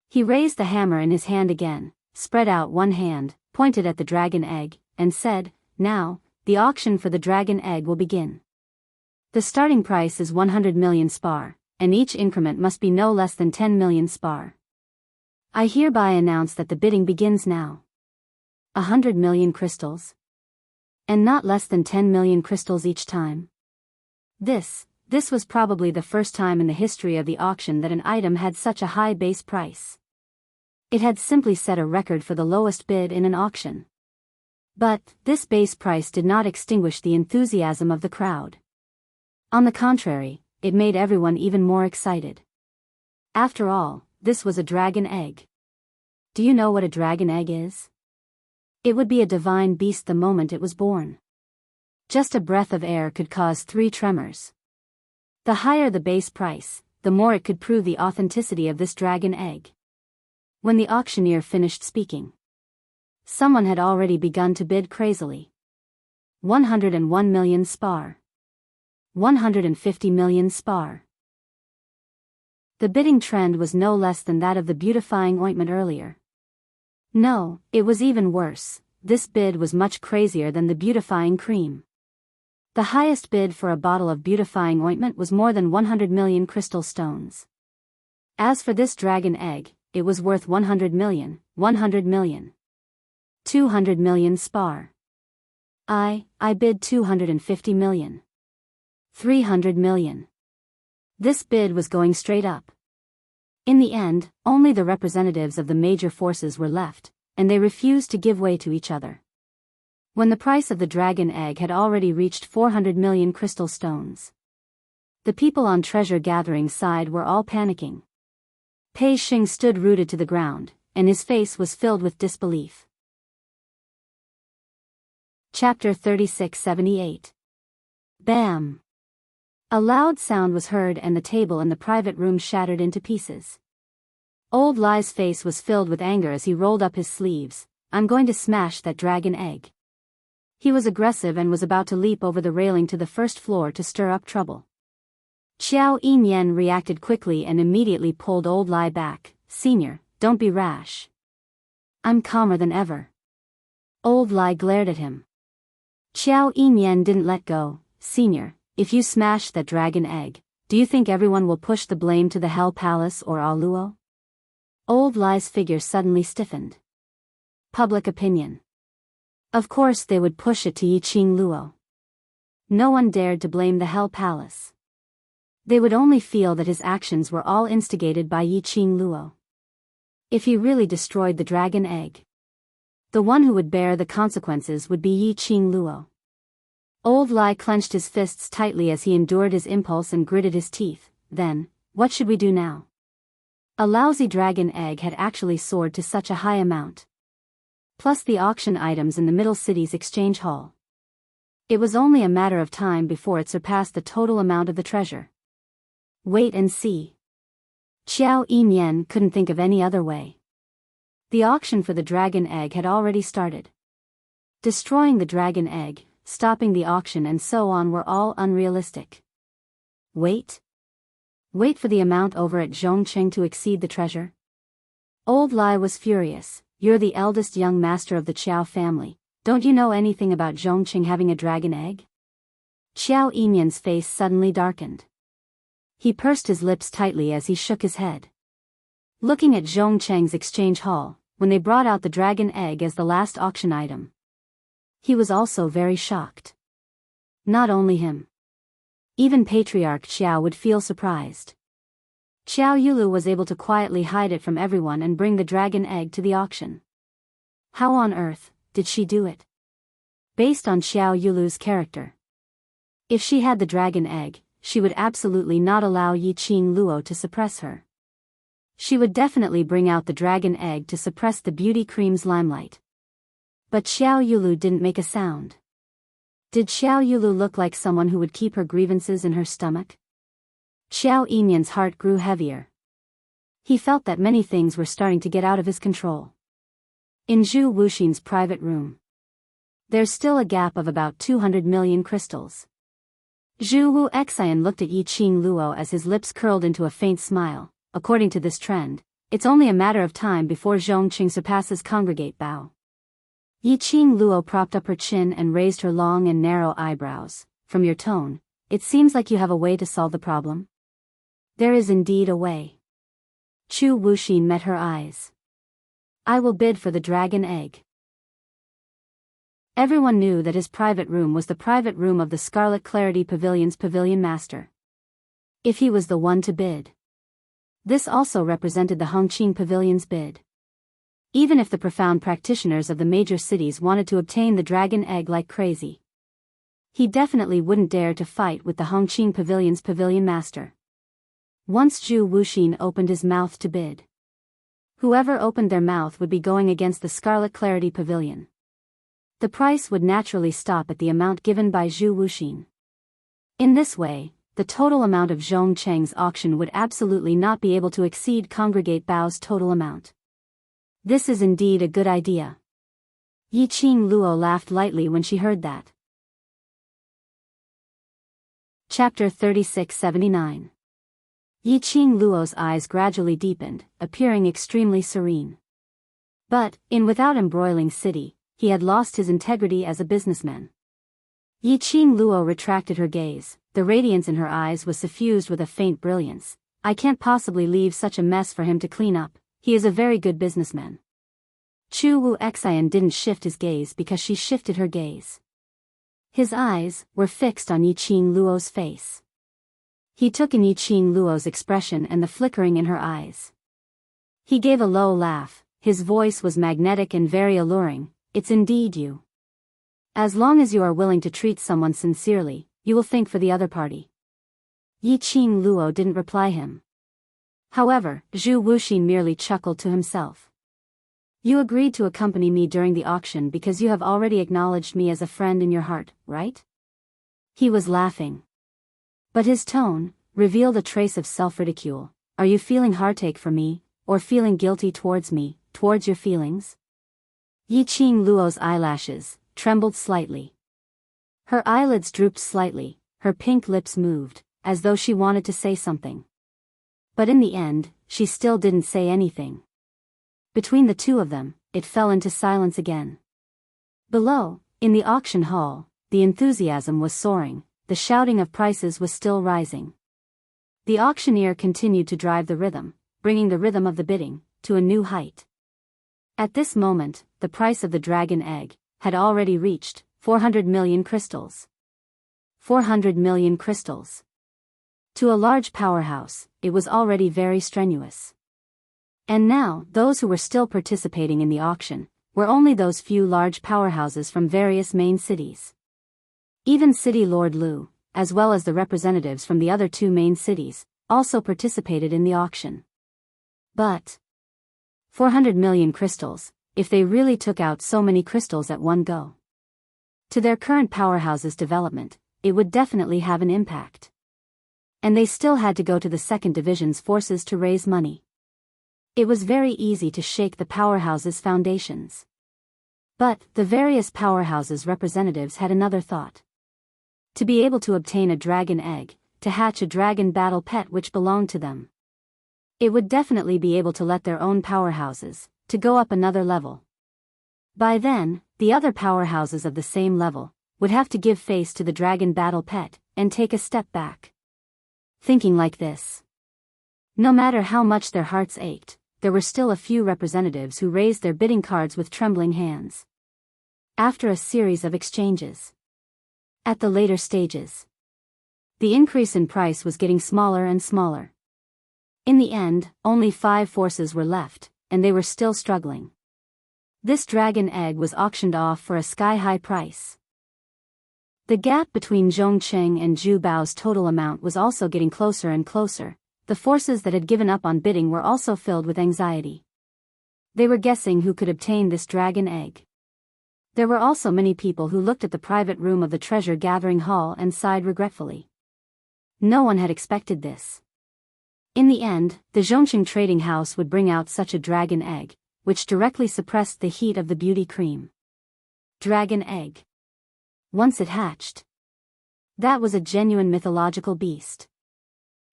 Speaker 1: He raised the hammer in his hand again, spread out one hand, pointed at the dragon egg, and said, "Now, the auction for the dragon egg will begin. The starting price is 100 million spar, and each increment must be no less than 10 million spar. I hereby announce that the bidding begins now. 100 million crystals? And not less than 10 million crystals each time." This was probably the first time in the history of the auction that an item had such a high base price. It had simply set a record for the lowest bid in an auction. But this base price did not extinguish the enthusiasm of the crowd. On the contrary, it made everyone even more excited. After all, this was a dragon egg. Do you know what a dragon egg is? It would be a divine beast the moment it was born. Just a breath of air could cause 3 tremors. The higher the base price, the more it could prove the authenticity of this dragon egg. When the auctioneer finished speaking, someone had already begun to bid crazily. 101 million spar. 150 million spar. The bidding trend was no less than that of the beautifying ointment earlier. No, it was even worse. This bid was much crazier than the beautifying cream. The highest bid for a bottle of beautifying ointment was more than 100 million crystal stones. As for this dragon egg, it was worth 100 million, 100 million. 200 million spar. I bid 250 million. 300 million. This bid was going straight up. In the end, only the representatives of the major forces were left, and they refused to give way to each other. When the price of the dragon egg had already reached 400 million crystal stones, the people on treasure gatherings side were all panicking. Pei Xing stood rooted to the ground, and his face was filled with disbelief. Chapter 3678. Bam! A loud sound was heard and the table in the private room shattered into pieces. Old Lai's face was filled with anger as he rolled up his sleeves. "I'm going to smash that dragon egg." He was aggressive and was about to leap over the railing to the first floor to stir up trouble. Xiao Yinyan reacted quickly and immediately pulled Old Lai back. "Senior, don't be rash." "I'm calmer than ever." Old Lai glared at him. Xiao Yinyan didn't let go. "Senior, if you smash that dragon egg, do you think everyone will push the blame to the Hell Palace or Aluo?" Old Lai's figure suddenly stiffened. Public opinion. Of course they would push it to Yiqing Luo. No one dared to blame the Hell Palace. They would only feel that his actions were all instigated by Yiqing Luo. If he really destroyed the dragon egg, the one who would bear the consequences would be Yiqing Luo. Old Lai clenched his fists tightly as he endured his impulse and gritted his teeth. Then, what should we do now? A lousy dragon egg had actually soared to such a high amount. Plus the auction items in the Middle City's exchange hall. It was only a matter of time before it surpassed the total amount of the treasure. Wait and see. Xiao Yinyan couldn't think of any other way. The auction for the dragon egg had already started. Destroying the dragon egg, stopping the auction and so on were all unrealistic. Wait? Wait for the amount over at Zhongqing to exceed the treasure? Old Lai was furious. "You're the eldest young master of the Qiao family. Don't you know anything about Zhongqing having a dragon egg?" Xiao Yinyan's face suddenly darkened. He pursed his lips tightly as he shook his head. Looking at Zhongqing's exchange hall, when they brought out the dragon egg as the last auction item, he was also very shocked. Not only him. Even Patriarch Xiao would feel surprised. Xiao Yulu was able to quietly hide it from everyone and bring the dragon egg to the auction. How on earth did she do it? Based on Xiao Yulu's character, if she had the dragon egg, she would absolutely not allow Yiqing Luo to suppress her. She would definitely bring out the dragon egg to suppress the beauty cream's limelight. But Xiao Yulu didn't make a sound. Did Xiao Yulu look like someone who would keep her grievances in her stomach? Xiao Yinyan's heart grew heavier. He felt that many things were starting to get out of his control. In Zhu Wuxin's private room, There's still a gap of about 200 million crystals. Zhu Wu Xian looked at Yiqing Luo as his lips curled into a faint smile. According to this trend, it's only a matter of time before Zhongqing surpasses Congregate Bao. Yiqing Luo propped up her chin and raised her long and narrow eyebrows. From your tone, it seems like you have a way to solve the problem. There is indeed a way. Chu Wuxin met her eyes. I will bid for the dragon egg. Everyone knew that his private room was the private room of the Scarlet Clarity Pavilion's pavilion master. If he was the one to bid. This also represented the Hongqing Pavilion's bid. Even if the profound practitioners of the major cities wanted to obtain the dragon egg like crazy, he definitely wouldn't dare to fight with the Hongqing Pavilion's pavilion master. Once Zhu Wuxin opened his mouth to bid, whoever opened their mouth would be going against the Scarlet Clarity Pavilion. The price would naturally stop at the amount given by Zhu Wuxin. In this way, the total amount of Zhongcheng's auction would absolutely not be able to exceed Congregate Bao's total amount. This is indeed a good idea. Yiqing Luo laughed lightly when she heard that. Chapter 3679. Yiqing Luo's eyes gradually deepened, appearing extremely serene. But, in Without Embroiling City, he had lost his integrity as a businessman. Yiqing Luo retracted her gaze. The radiance in her eyes was suffused with a faint brilliance. I can't possibly leave such a mess for him to clean up. He is a very good businessman. Chu Wu Xian didn't shift his gaze because she shifted her gaze. His eyes were fixed on Yiqing Luo's face. He took in Yiqing Luo's expression and the flickering in her eyes. He gave a low laugh. His voice was magnetic and very alluring. It's indeed you. As long as you are willing to treat someone sincerely, you will think for the other party. Yiqing Luo didn't reply him. However, Zhu Wuxin merely chuckled to himself. You agreed to accompany me during the auction because you have already acknowledged me as a friend in your heart, right? He was laughing. But his tone revealed a trace of self-ridicule. Are you feeling heartache for me, or feeling guilty towards me, towards your feelings? Yiqing Luo's eyelashes trembled slightly. Her eyelids drooped slightly, her pink lips moved, as though she wanted to say something. But in the end, she still didn't say anything. Between the two of them, it fell into silence again. Below, in the auction hall, the enthusiasm was soaring, the shouting of prices was still rising. The auctioneer continued to drive the rhythm, bringing the rhythm of the bidding to a new height. At this moment, the price of the dragon egg had already reached 400 million crystals. 400 million crystals. To a large powerhouse, it was already very strenuous. And now, those who were still participating in the auction were only those few large powerhouses from various main cities. Even City Lord Lu, as well as the representatives from the other two main cities, also participated in the auction. But 400 million crystals, if they really took out so many crystals at one go. To their current powerhouse's development, it would definitely have an impact. And they still had to go to the second division's forces to raise money. It was very easy to shake the powerhouse's foundations. But the various powerhouses' representatives had another thought. To be able to obtain a dragon egg, to hatch a dragon battle pet which belonged to them. It would definitely be able to let their own powerhouses to go up another level. By then, the other powerhouses of the same level would have to give face to the dragon battle pet and take a step back. Thinking like this, no matter how much their hearts ached, there were still a few representatives who raised their bidding cards with trembling hands. After a series of exchanges, at the later stages, the increase in price was getting smaller and smaller. In the end, only 5 forces were left, and they were still struggling. This dragon egg was auctioned off for a sky-high price. The gap between Zhongcheng and Zhu Bao's total amount was also getting closer and closer. The forces that had given up on bidding were also filled with anxiety. They were guessing who could obtain this dragon egg. There were also many people who looked at the private room of the treasure-gathering hall and sighed regretfully. No one had expected this. In the end, the Zhongcheng trading house would bring out such a dragon egg, which directly suppressed the heat of the beauty cream. Dragon egg. Once it hatched. That was a genuine mythological beast.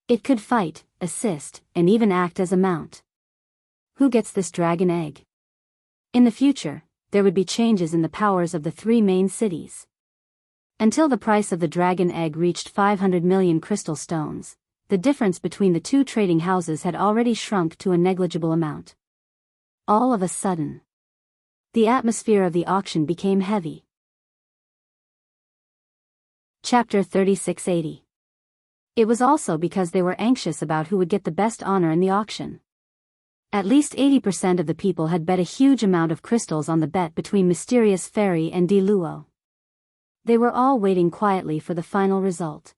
Speaker 1: It could fight, assist, and even act as a mount. Who gets this dragon egg? In the future, there would be changes in the powers of the three main cities. Until the price of the dragon egg reached 500 million crystal stones, the difference between the two trading houses had already shrunk to a negligible amount. All of a sudden, the atmosphere of the auction became heavy. Chapter 3680. It was also because they were anxious about who would get the best honor in the auction. At least 80% of the people had bet a huge amount of crystals on the bet between Mysterious Fairy and Di Luo. They were all waiting quietly for the final result.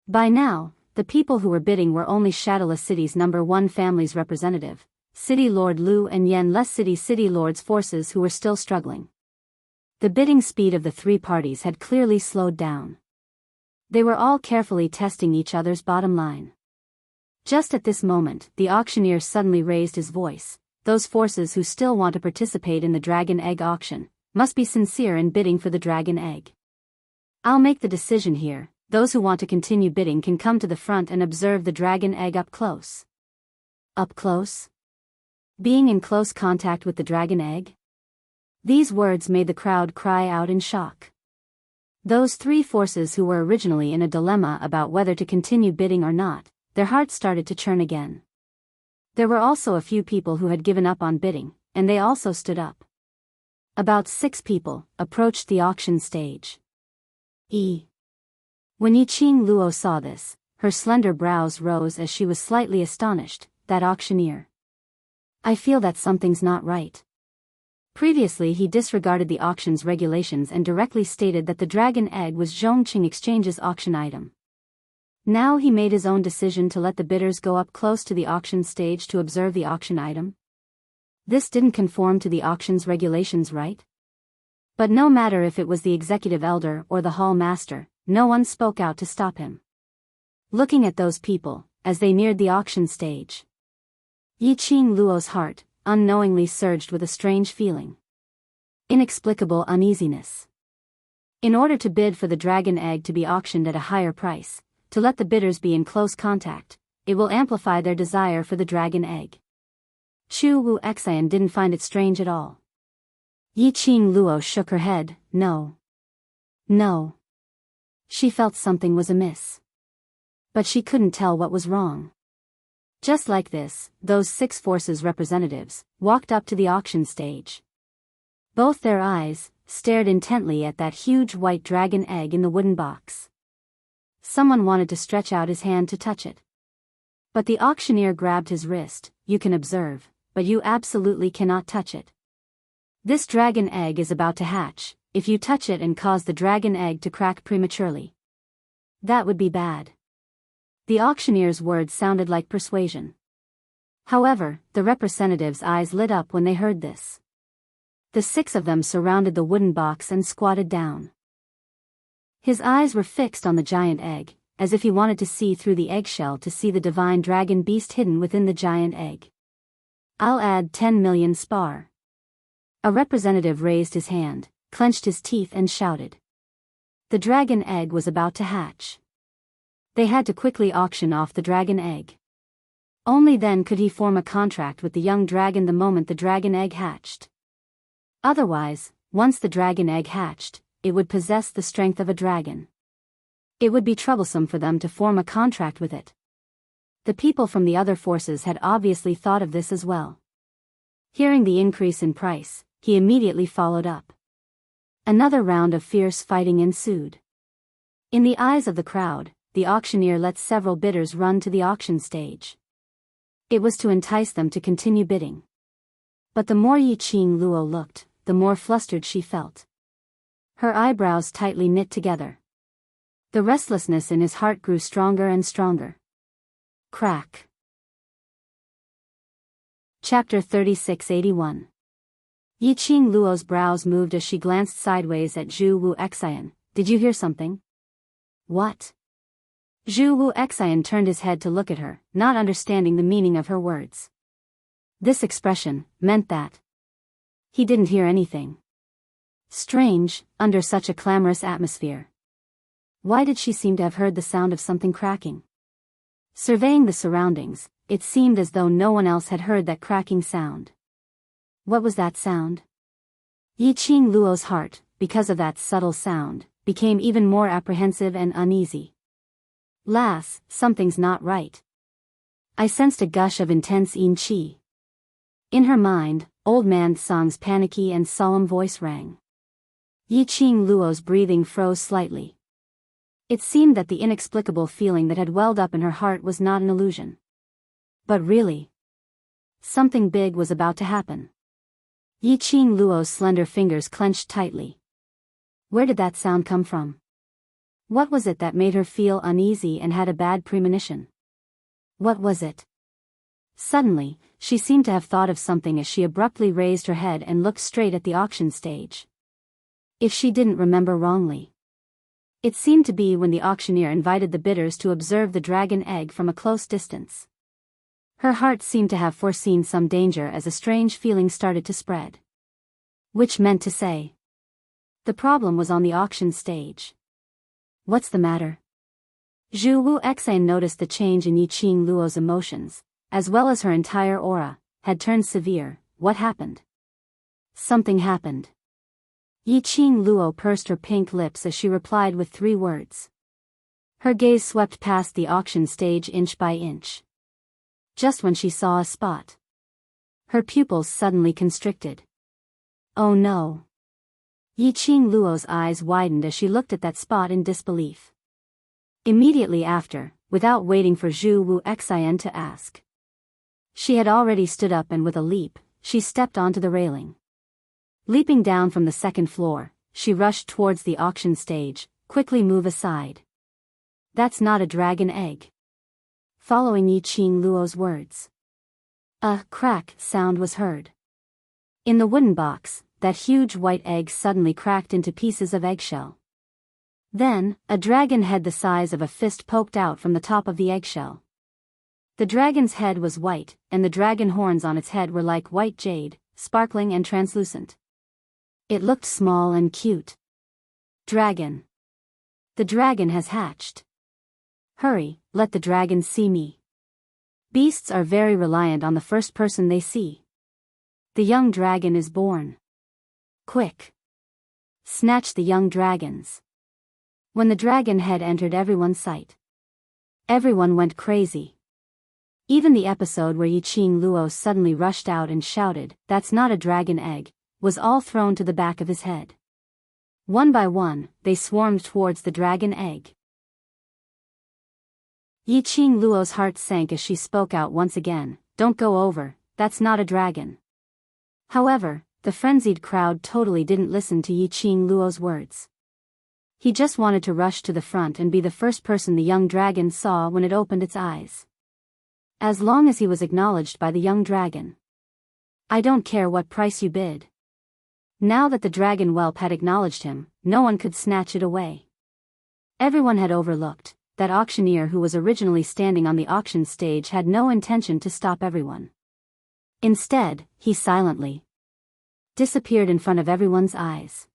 Speaker 1: By now, the people who were bidding were only Shadowless City's number 1 family's representative, City Lord Lu, and Yenless City's City Lord's forces, who were still struggling. The bidding speed of the three parties had clearly slowed down. They were all carefully testing each other's bottom line. Just at this moment, the auctioneer suddenly raised his voice. Those forces who still want to participate in the dragon egg auction must be sincere in bidding for the dragon egg. I'll make the decision here. Those who want to continue bidding can come to the front and observe the dragon egg up close. Up close? Being in close contact with the dragon egg? These words made the crowd cry out in shock. Those three forces who were originally in a dilemma about whether to continue bidding or not, their hearts started to churn again. There were also a few people who had given up on bidding, and they also stood up. About 6 people approached the auction stage. When Yiqing Luo saw this, her slender brows rose as she was slightly astonished. That auctioneer. I feel that something's not right. Previously he disregarded the auction's regulations and directly stated that the dragon egg was Zhongqing Exchange's auction item. Now he made his own decision to let the bidders go up close to the auction stage to observe the auction item. This didn't conform to the auction's regulations, right? But no matter if it was the executive elder or the hall master, no one spoke out to stop him. Looking at those people, as they neared the auction stage, Yiqing Luo's heart unknowingly surged with a strange feeling. Inexplicable uneasiness. In order to bid for the dragon egg to be auctioned at a higher price, to let the bidders be in close contact, it will amplify their desire for the dragon egg. Chu Wu Xian didn't find it strange at all. Yiqing Luo shook her head. No. She felt something was amiss. But she couldn't tell what was wrong. Just like this, those 6 forces representatives walked up to the auction stage. Both their eyes stared intently at that huge white dragon egg in the wooden box. Someone wanted to stretch out his hand to touch it. But the auctioneer grabbed his wrist. You can observe, but you absolutely cannot touch it. This dragon egg is about to hatch. If you touch it and cause the dragon egg to crack prematurely, that would be bad. The auctioneer's words sounded like persuasion. However, the representatives' eyes lit up when they heard this. The 6 of them surrounded the wooden box and squatted down. His eyes were fixed on the giant egg, as if he wanted to see through the eggshell to see the divine dragon beast hidden within the giant egg. I'll add 10 million spar. A representative raised his hand, clenched his teeth and shouted. The dragon egg was about to hatch. They had to quickly auction off the dragon egg. Only then could he form a contract with the young dragon the moment the dragon egg hatched. Otherwise, once the dragon egg hatched, it would possess the strength of a dragon. It would be troublesome for them to form a contract with it. The people from the other forces had obviously thought of this as well. Hearing the increase in price, he immediately followed up. Another round of fierce fighting ensued. In the eyes of the crowd, the auctioneer let several bidders run to the auction stage. It was to entice them to continue bidding. But the more Yiqing Luo looked, the more flustered she felt. Her eyebrows tightly knit together. The restlessness in his heart grew stronger and stronger. Crack. Chapter 3681. Yiqing Luo's brows moved as she glanced sideways at Zhu Wu Xian. Did you hear something? What? Zhu Wu Xian turned his head to look at her, not understanding the meaning of her words. This expression meant that he didn't hear anything. Strange, under such a clamorous atmosphere. Why did she seem to have heard the sound of something cracking? Surveying the surroundings, it seemed as though no one else had heard that cracking sound. What was that sound? Yiqing Luo's heart, because of that subtle sound, became even more apprehensive and uneasy. Lass, something's not right. I sensed a gush of intense yin qi. In her mind, old man Song's panicky and solemn voice rang. Yiqing Luo's breathing froze slightly. It seemed that the inexplicable feeling that had welled up in her heart was not an illusion. But really, something big was about to happen. Yiqing Luo's slender fingers clenched tightly. Where did that sound come from? What was it that made her feel uneasy and had a bad premonition? What was it? Suddenly, she seemed to have thought of something as she abruptly raised her head and looked straight at the auction stage. If she didn't remember wrongly, it seemed to be when the auctioneer invited the bidders to observe the dragon egg from a close distance. Her heart seemed to have foreseen some danger as a strange feeling started to spread. Which meant to say, the problem was on the auction stage. What's the matter? Zhu Wu Exan noticed the change in Yiqing Luo's emotions, as well as her entire aura, had turned severe. What happened? Something happened. Yiqing Luo pursed her pink lips as she replied with 3 words. Her gaze swept past the auction stage inch by inch. Just when she saw a spot, her pupils suddenly constricted. Oh no. Yiqing Luo's eyes widened as she looked at that spot in disbelief. Immediately after, without waiting for Zhu Wu Xian to ask, she had already stood up and with a leap, she stepped onto the railing. Leaping down from the 2nd floor, she rushed towards the auction stage. Quickly move aside. That's not a dragon egg. Following Yiqing Luo's words, a crack sound was heard. In the wooden box, that huge white egg suddenly cracked into pieces of eggshell. Then, a dragon head the size of a fist poked out from the top of the eggshell. The dragon's head was white, and the dragon horns on its head were like white jade, sparkling and translucent. It looked small and cute. Dragon. The dragon has hatched. Hurry, let the dragon see me. Beasts are very reliant on the first person they see. The young dragon is born. Quick. Snatch the young dragons. When the dragon head entered everyone's sight, everyone went crazy. Even the episode where Yiqing Luo suddenly rushed out and shouted, "That's not a dragon egg," was all thrown to the back of his head. One by one, they swarmed towards the dragon egg. Yiqing Luo's heart sank as she spoke out once again, "Don't go over, that's not a dragon." However, the frenzied crowd totally didn't listen to Yiqing Luo's words. He just wanted to rush to the front and be the first person the young dragon saw when it opened its eyes. As long as he was acknowledged by the young dragon. I don't care what price you bid. Now that the dragon whelp had acknowledged him, no one could snatch it away. Everyone had overlooked that auctioneer who was originally standing on the auction stage had no intention to stop everyone. Instead, he silently disappeared in front of everyone's eyes.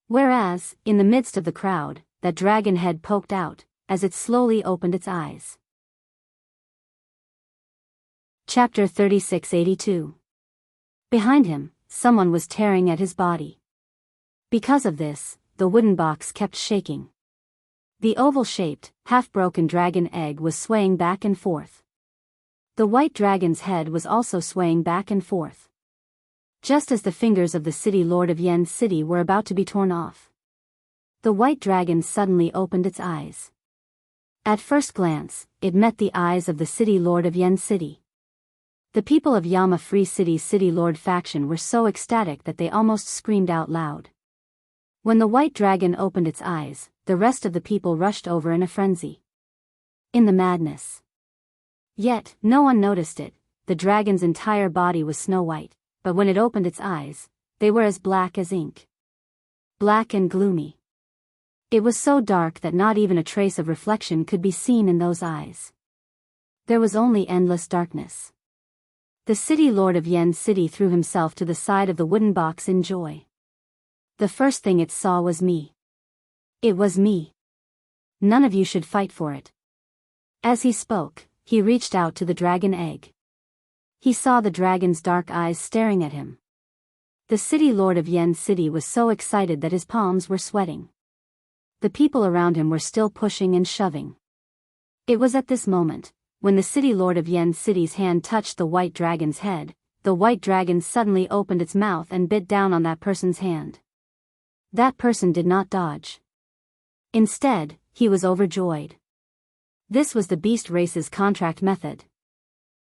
Speaker 1: Whereas, in the midst of the crowd, that dragon head poked out, as it slowly opened its eyes. Chapter 3682. Behind him, someone was tearing at his body. Because of this, the wooden box kept shaking. The oval-shaped, half-broken dragon egg was swaying back and forth. The white dragon's head was also swaying back and forth. Just as the fingers of the city lord of Yen City were about to be torn off, the white dragon suddenly opened its eyes. At first glance, it met the eyes of the city lord of Yen City. The people of Yama Free City's City Lord faction were so ecstatic that they almost screamed out loud. When the white dragon opened its eyes, the rest of the people rushed over in a frenzy. In the madness. Yet, no one noticed it. The dragon's entire body was snow white, but when it opened its eyes, they were as black as ink. Black and gloomy. It was so dark that not even a trace of reflection could be seen in those eyes. There was only endless darkness. The city lord of Yen City threw himself to the side of the wooden box in joy. The first thing it saw was me. It was me. None of you should fight for it. As he spoke, he reached out to the dragon egg. He saw the dragon's dark eyes staring at him. The city lord of Yen City was so excited that his palms were sweating. The people around him were still pushing and shoving. It was at this moment, when the city lord of Yen City's hand touched the white dragon's head, the white dragon suddenly opened its mouth and bit down on that person's hand. That person did not dodge. Instead, he was overjoyed. This was the beast race's contract method.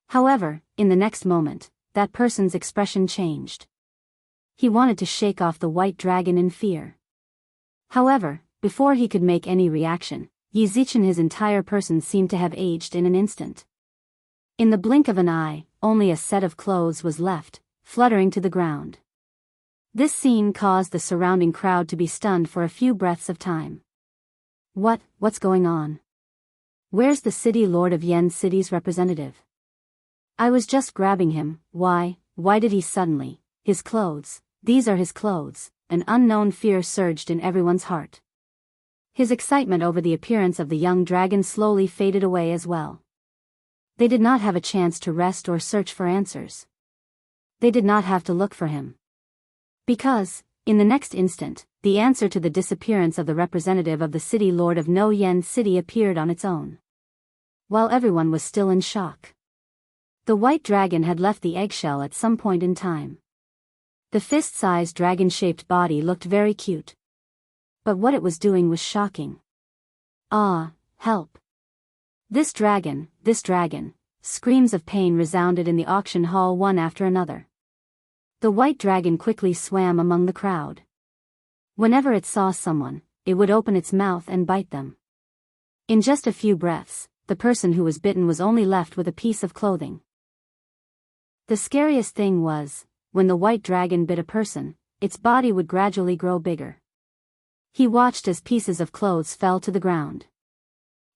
Speaker 1: However, in the next moment, that person's expression changed. He wanted to shake off the white dragon in fear. However, before he could make any reaction, Yi Zichen, his entire person seemed to have aged in an instant. In the blink of an eye, only a set of clothes was left, fluttering to the ground. This scene caused the surrounding crowd to be stunned for a few breaths of time. What's going on? Where's the city lord of Yen City's representative? I was just grabbing him. Why did he suddenly? His clothes, these are his clothes. An unknown fear surged in everyone's heart. His excitement over the appearance of the young dragon slowly faded away as well. They did not have a chance to rest or search for answers. They did not have to look for him. Because, in the next instant, the answer to the disappearance of the representative of the city lord of No Yen City appeared on its own. While everyone was still in shock. The white dragon had left the eggshell at some point in time. The fist-sized dragon-shaped body looked very cute. But what it was doing was shocking. Ah, help! This dragon, screams of pain resounded in the auction hall one after another. The white dragon quickly swam among the crowd. Whenever it saw someone, it would open its mouth and bite them. In just a few breaths, the person who was bitten was only left with a piece of clothing. The scariest thing was, when the white dragon bit a person, its body would gradually grow bigger. He watched as pieces of clothes fell to the ground.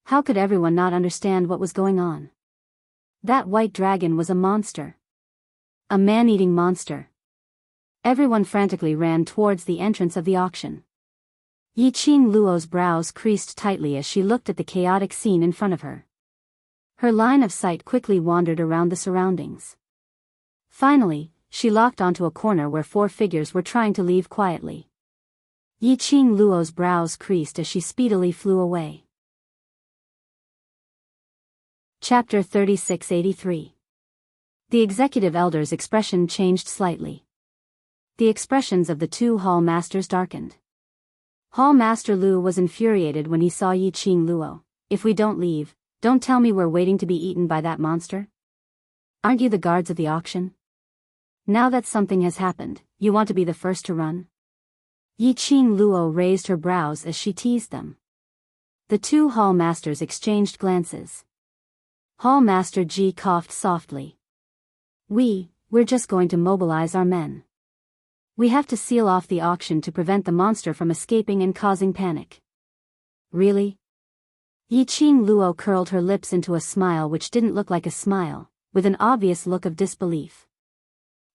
Speaker 1: How could everyone not understand what was going on? That white dragon was a monster. A man-eating monster. Everyone frantically ran towards the entrance of the auction. Yi Qing Luo's brows creased tightly as she looked at the chaotic scene in front of her. Her line of sight quickly wandered around the surroundings. Finally, she locked onto a corner where 4 figures were trying to leave quietly. Yi Qing Luo's brows creased as she speedily flew away. Chapter 3683. The executive elder's expression changed slightly. The expressions of the 2 hall masters darkened. Hall Master Lu was infuriated when he saw Yi Qing Luo. If we don't leave, don't tell me we're waiting to be eaten by that monster. Aren't you the guards of the auction? Now that something has happened, you want to be the first to run? Yi Qing Luo raised her brows as she teased them. The 2 hall masters exchanged glances. Hall Master Ji coughed softly. We're just going to mobilize our men. We have to seal off the auction to prevent the monster from escaping and causing panic. Really? Yi Qing Luo curled her lips into a smile which didn't look like a smile, with an obvious look of disbelief.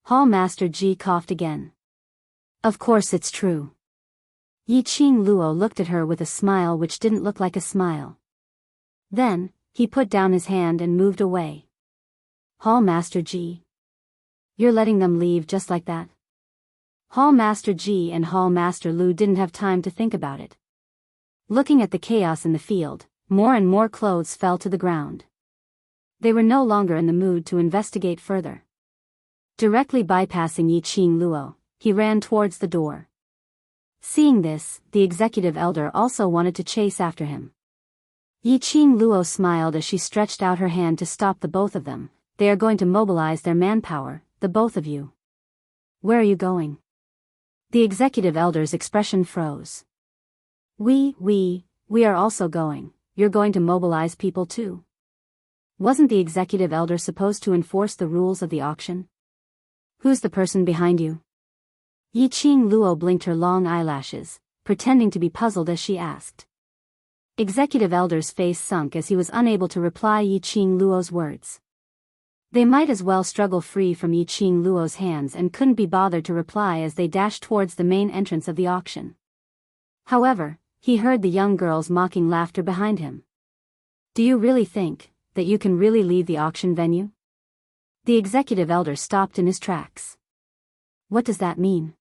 Speaker 1: Hall Master Ji coughed again. Of course it's true. Yi Qing Luo looked at her with a smile which didn't look like a smile. Then, he put down his hand and moved away. Hall Master Ji. You're letting them leave just like that? Hall Master Ji and Hall Master Lu didn't have time to think about it. Looking at the chaos in the field, more and more clothes fell to the ground. They were no longer in the mood to investigate further. Directly bypassing Yi Qing Luo, he ran towards the door. Seeing this, the executive elder also wanted to chase after him. Yi Qing Luo smiled as she stretched out her hand to stop the both of them. They are going to mobilize their manpower, the both of you. Where are you going? The executive elder's expression froze. We are also going. You're going to mobilize people too. Wasn't the executive elder supposed to enforce the rules of the auction? Who's the person behind you? Yi Qing Luo blinked her long eyelashes, pretending to be puzzled as she asked. Executive elder's face sunk as he was unable to reply Yi Qing Luo's words. They might as well struggle free from Yiqing Luo's hands and couldn't be bothered to reply as they dashed towards the main entrance of the auction. However, he heard the young girl's mocking laughter behind him. Do you really think that you can really leave the auction venue? The executive elder stopped in his tracks. What does that mean?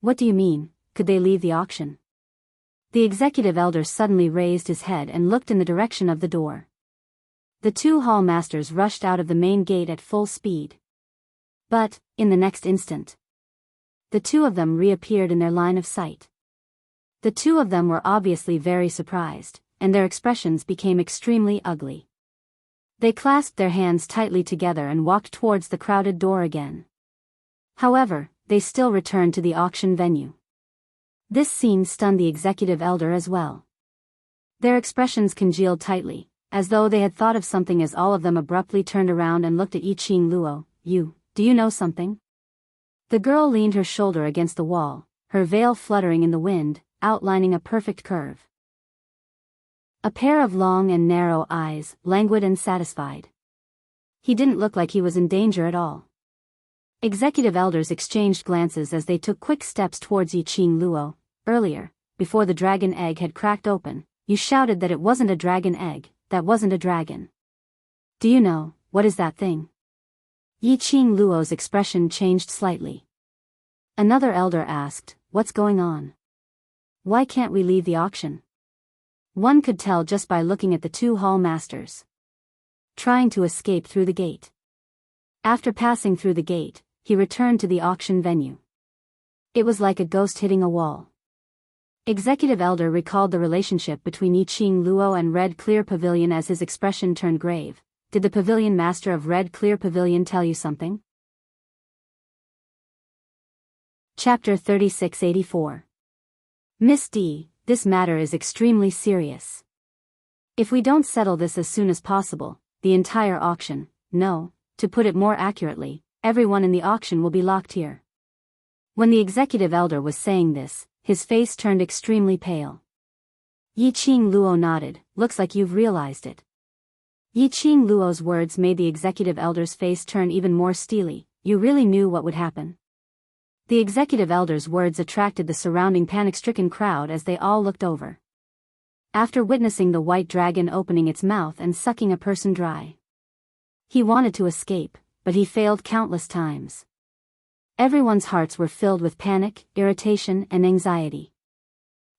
Speaker 1: What do you mean, could they leave the auction? The executive elder suddenly raised his head and looked in the direction of the door. The two hall masters rushed out of the main gate at full speed. But, in the next instant, the two of them reappeared in their line of sight. The two of them were obviously very surprised, and their expressions became extremely ugly. They clasped their hands tightly together and walked towards the crowded door again. However, they still returned to the auction venue. This scene stunned the executive elder as well. Their expressions congealed tightly, as though they had thought of something as all of them abruptly turned around and looked at Yiqing Luo. Do you know something? The girl leaned her shoulder against the wall, her veil fluttering in the wind, outlining a perfect curve. A pair of long and narrow eyes, languid and satisfied. He didn't look like he was in danger at all. Executive elders exchanged glances as they took quick steps towards Yiqing Luo. Earlier, before the dragon egg had cracked open, you shouted that it wasn't a dragon egg, that wasn't a dragon. Do you know, what is that thing? Yiqing Luo's expression changed slightly. Another elder asked, what's going on? Why can't we leave the auction? One could tell just by looking at the two hall masters trying to escape through the gate. After passing through the gate, he returned to the auction venue. It was like a ghost hitting a wall. Executive elder recalled the relationship between Yiqing Luo and Red Clear Pavilion as his expression turned grave. Did the pavilion master of Red Clear Pavilion tell you something? Chapter 3684. Miss D, this matter is extremely serious. If we don't settle this as soon as possible, the entire auction, no, to put it more accurately, everyone in the auction will be locked here. When the executive elder was saying this, his face turned extremely pale. Yiqing Luo nodded, looks like you've realized it. Yiqing Luo's words made the executive elder's face turn even more steely. You really knew what would happen. The executive elder's words attracted the surrounding panic-stricken crowd as they all looked over. After witnessing the white dragon opening its mouth and sucking a person dry, he wanted to escape, but he failed countless times. Everyone's hearts were filled with panic, irritation, and anxiety.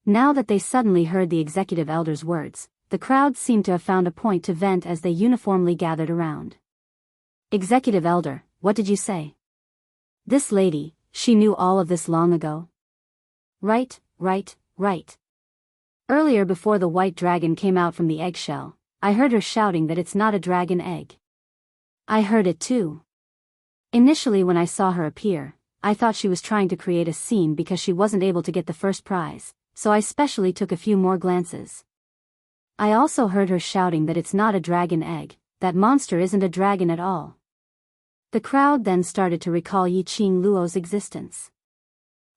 Speaker 1: Now that they suddenly heard the executive elder's words, the crowd seemed to have found a point to vent as they uniformly gathered around. Executive elder, what did you say? This lady, she knew all of this long ago. Right. Earlier before the white dragon came out from the eggshell, I heard her shouting that it's not a dragon egg. I heard it too. Initially when I saw her appear, I thought she was trying to create a scene because she wasn't able to get the first prize, so I specially took a few more glances. I also heard her shouting that it's not a dragon egg, that monster isn't a dragon at all. The crowd then started to recall Yiqing Luo's existence.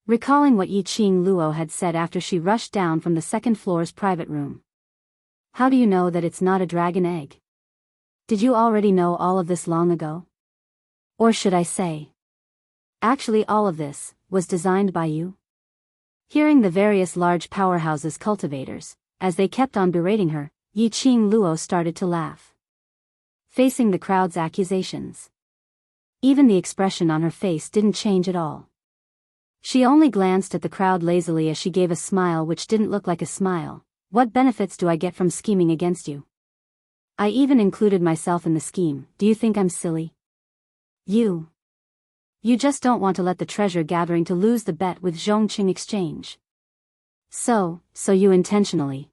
Speaker 1: Recalling what Yiqing Luo had said after she rushed down from the second floor's private room. How do you know that it's not a dragon egg? Did you already know all of this long ago? Or should I say, actually all of this was designed by you? Hearing the various large powerhouses' cultivators, as they kept on berating her, Yiqing Luo started to laugh. Facing the crowd's accusations, even the expression on her face didn't change at all. She only glanced at the crowd lazily as she gave a smile which didn't look like a smile. What benefits do I get from scheming against you? I even included myself in the scheme. Do you think I'm silly? You just don't want to let the treasure gathering to lose the bet with Zhongqing Exchange. So you intentionally.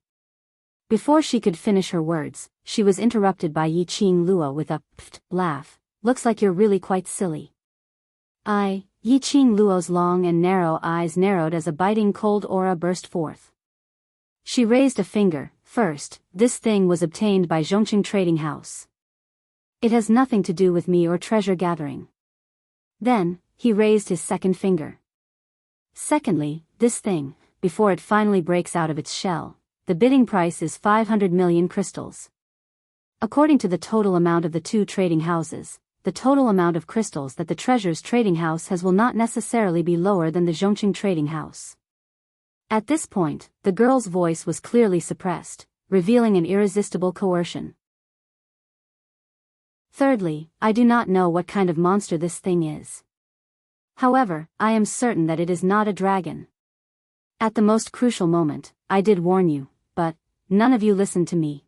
Speaker 1: Before she could finish her words, she was interrupted by Yiqing Luo with a pfft laugh. Looks like you're really quite silly. Yiqing Luo's long and narrow eyes narrowed as a biting cold aura burst forth. She raised a finger. First, this thing was obtained by Zhongqing Trading House. It has nothing to do with me or treasure gathering. Then, he raised his second finger. Secondly, this thing, before it finally breaks out of its shell, the bidding price is 500 million crystals. According to the total amount of the two trading houses, the total amount of crystals that the treasures trading house has will not necessarily be lower than the Zhongqing trading house. At this point, the girl's voice was clearly suppressed, revealing an irresistible coercion. Thirdly, I do not know what kind of monster this thing is. However, I am certain that it is not a dragon. At the most crucial moment, I did warn you, but none of you listened to me.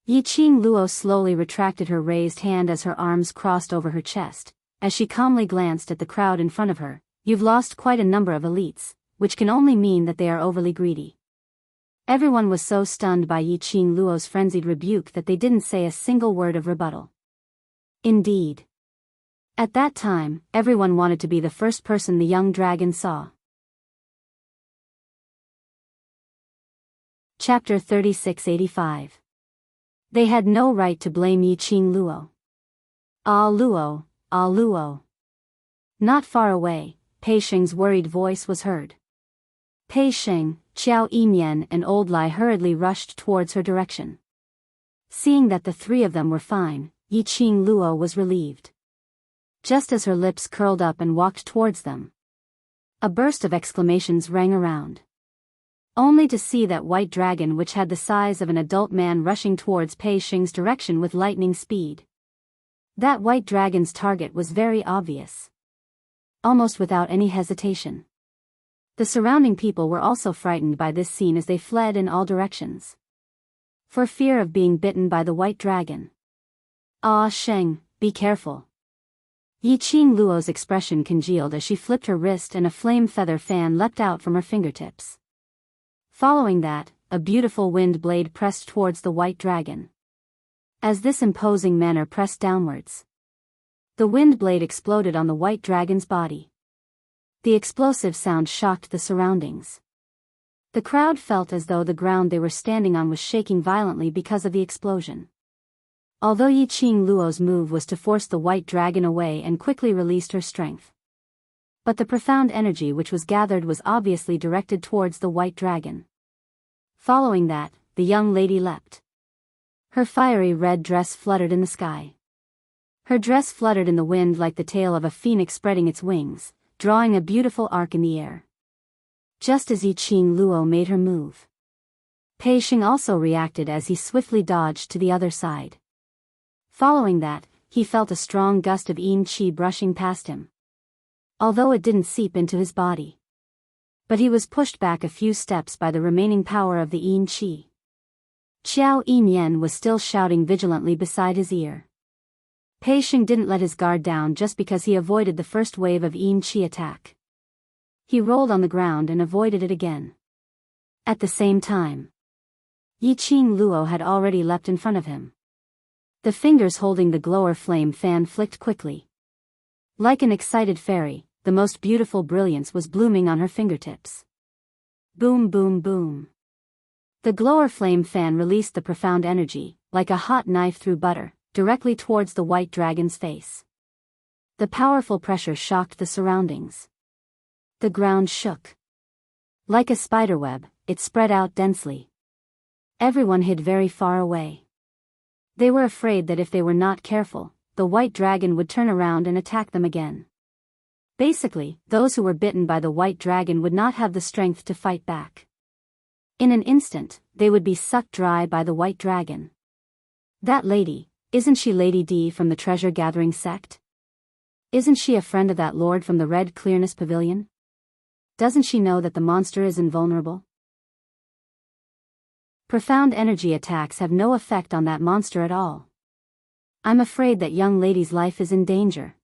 Speaker 1: Yiqing Luo slowly retracted her raised hand as her arms crossed over her chest, as she calmly glanced at the crowd in front of her. You've lost quite a number of elites, which can only mean that they are overly greedy. Everyone was so stunned by Yiqing Luo's frenzied rebuke that they didn't say a single word of rebuttal. Indeed. At that time, everyone wanted to be the first person the young dragon saw. Chapter 3685. They had no right to blame Yiqing Luo. Ah Luo, ah Luo. Not far away, Pei Sheng's worried voice was heard. Pei Sheng, Qiao Yimian and Old Lai hurriedly rushed towards her direction. Seeing that the three of them were fine, Yiqing Luo was relieved. Just as her lips curled up and walked towards them, a burst of exclamations rang around. Only to see that white dragon which had the size of an adult man rushing towards Pei Sheng's direction with lightning speed. That white dragon's target was very obvious. Almost without any hesitation. The surrounding people were also frightened by this scene as they fled in all directions. For fear of being bitten by the white dragon. Ah Sheng, be careful. Yiqing Luo's expression congealed as she flipped her wrist and a flame feather fan leapt out from her fingertips. Following that, a beautiful wind blade pressed towards the white dragon. As this imposing manner pressed downwards, the wind blade exploded on the white dragon's body. The explosive sound shocked the surroundings. The crowd felt as though the ground they were standing on was shaking violently because of the explosion. Although Yiqing Luo's move was to force the white dragon away and quickly released her strength. But the profound energy which was gathered was obviously directed towards the white dragon. Following that, the young lady leapt. Her fiery red dress fluttered in the sky. Her dress fluttered in the wind like the tail of a phoenix spreading its wings, drawing a beautiful arc in the air. Just as Yiqing Luo made her move, Pei Sheng also reacted as he swiftly dodged to the other side. Following that, he felt a strong gust of yin qi brushing past him. Although it didn't seep into his body. But he was pushed back a few steps by the remaining power of the yin qi. Qiao Yimian was still shouting vigilantly beside his ear. Pei Sheng didn't let his guard down just because he avoided the first wave of yin qi attack. He rolled on the ground and avoided it again. At the same time, Yiqing Luo had already leapt in front of him. The fingers holding the glower flame fan flicked quickly. Like an excited fairy, the most beautiful brilliance was blooming on her fingertips. Boom boom boom. The glower flame fan released the profound energy, like a hot knife through butter, directly towards the white dragon's face. The powerful pressure shocked the surroundings. The ground shook. Like a spiderweb, it spread out densely. Everyone hid very far away. They were afraid that if they were not careful, the white dragon would turn around and attack them again. Basically, those who were bitten by the white dragon would not have the strength to fight back. In an instant, they would be sucked dry by the white dragon. That lady, isn't she Lady D from the treasure-gathering sect? Isn't she a friend of that lord from the Red Clearness Pavilion? Doesn't she know that the monster is invulnerable? Profound energy attacks have no effect on that monster at all. I'm afraid that young lady's life is in danger.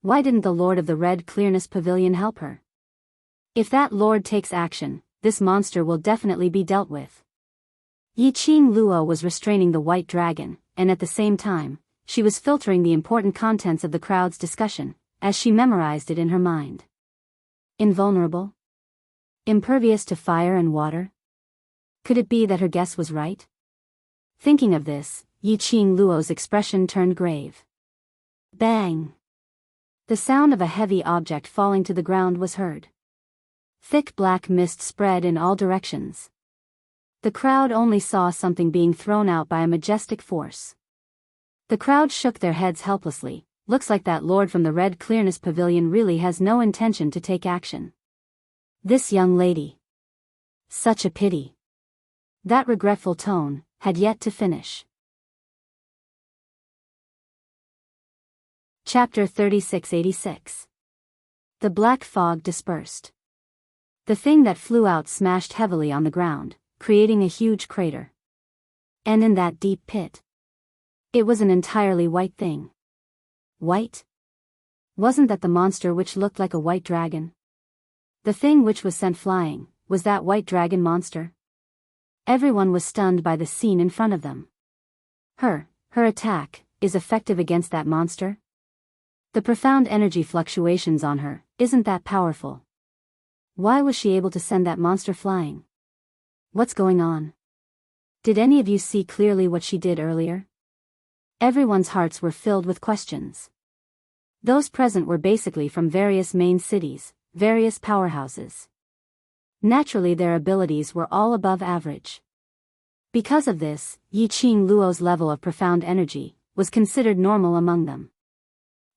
Speaker 1: Why didn't the Lord of the Red Clearness Pavilion help her? If that lord takes action, this monster will definitely be dealt with. Yiqing Luo was restraining the white dragon, and at the same time, she was filtering the important contents of the crowd's discussion, as she memorized it in her mind. Invulnerable? Impervious to fire and water? Could it be that her guess was right? Thinking of this, Yiqing Luo's expression turned grave. Bang! The sound of a heavy object falling to the ground was heard. Thick black mist spread in all directions. The crowd only saw something being thrown out by a majestic force. The crowd shook their heads helplessly. Looks like that lord from the Red Clearness Pavilion really has no intention to take action. This young lady. Such a pity. That regretful tone had yet to finish. Chapter 3686. The black fog dispersed. The thing that flew out smashed heavily on the ground, creating a huge crater. And in that deep pit, it was an entirely white thing. White? Wasn't that the monster which looked like a white dragon? The thing which was sent flying, was that white dragon monster? Everyone was stunned by the scene in front of them. Her attack, is effective against that monster? The profound energy fluctuations on her, isn't that powerful? Why was she able to send that monster flying? What's going on? Did any of you see clearly what she did earlier? Everyone's hearts were filled with questions. Those present were basically from various main cities, various powerhouses. Naturally their abilities were all above average. Because of this, Yiqing Luo's level of profound energy was considered normal among them.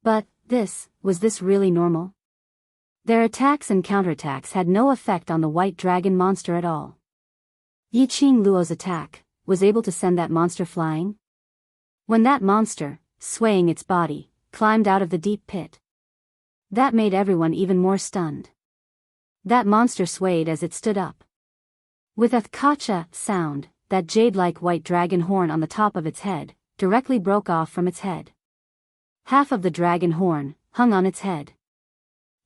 Speaker 1: But, was this really normal? Their attacks and counterattacks had no effect on the white dragon monster at all. Yiqing Luo's attack was able to send that monster flying? When that monster, swaying its body, climbed out of the deep pit. That made everyone even more stunned. That monster swayed as it stood up. With a kacha sound, that jade-like white dragon horn on the top of its head, directly broke off from its head. Half of the dragon horn hung on its head.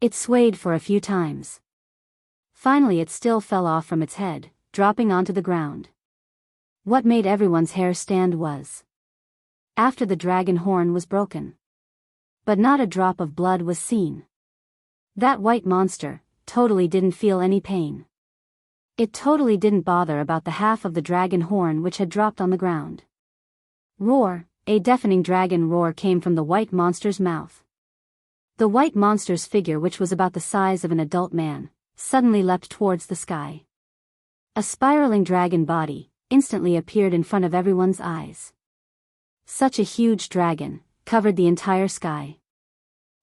Speaker 1: It swayed for a few times. Finally it still fell off from its head, dropping onto the ground. What made everyone's hair stand was after the dragon horn was broken. But not a drop of blood was seen. That white monster totally didn't feel any pain. It totally didn't bother about the half of the dragon horn which had dropped on the ground. Roar, a deafening dragon roar came from the white monster's mouth. The white monster's figure, which was about the size of an adult man, suddenly leapt towards the sky. A spiraling dragon body instantly appeared in front of everyone's eyes. Such a huge dragon covered the entire sky.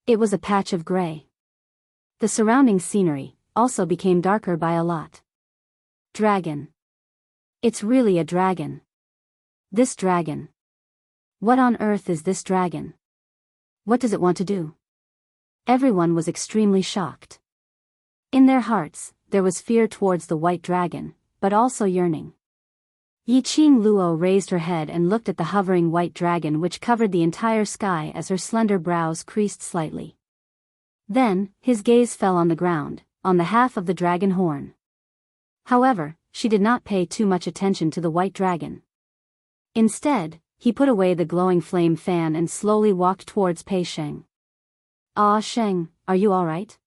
Speaker 1: It was a patch of gray. The surrounding scenery also became darker by a lot. Dragon. It's really a dragon. This dragon. What on earth is this dragon? What does it want to do? Everyone was extremely shocked. In their hearts, there was fear towards the white dragon, but also yearning. Yiqing Luo raised her head and looked at the hovering white dragon which covered the entire sky as her slender brows creased slightly. Then, his gaze fell on the ground, on the half of the dragon horn. However, she did not pay too much attention to the white dragon. Instead, he put away the glowing flame fan and slowly walked towards Pei Sheng. "Ah Sheng, are you alright?"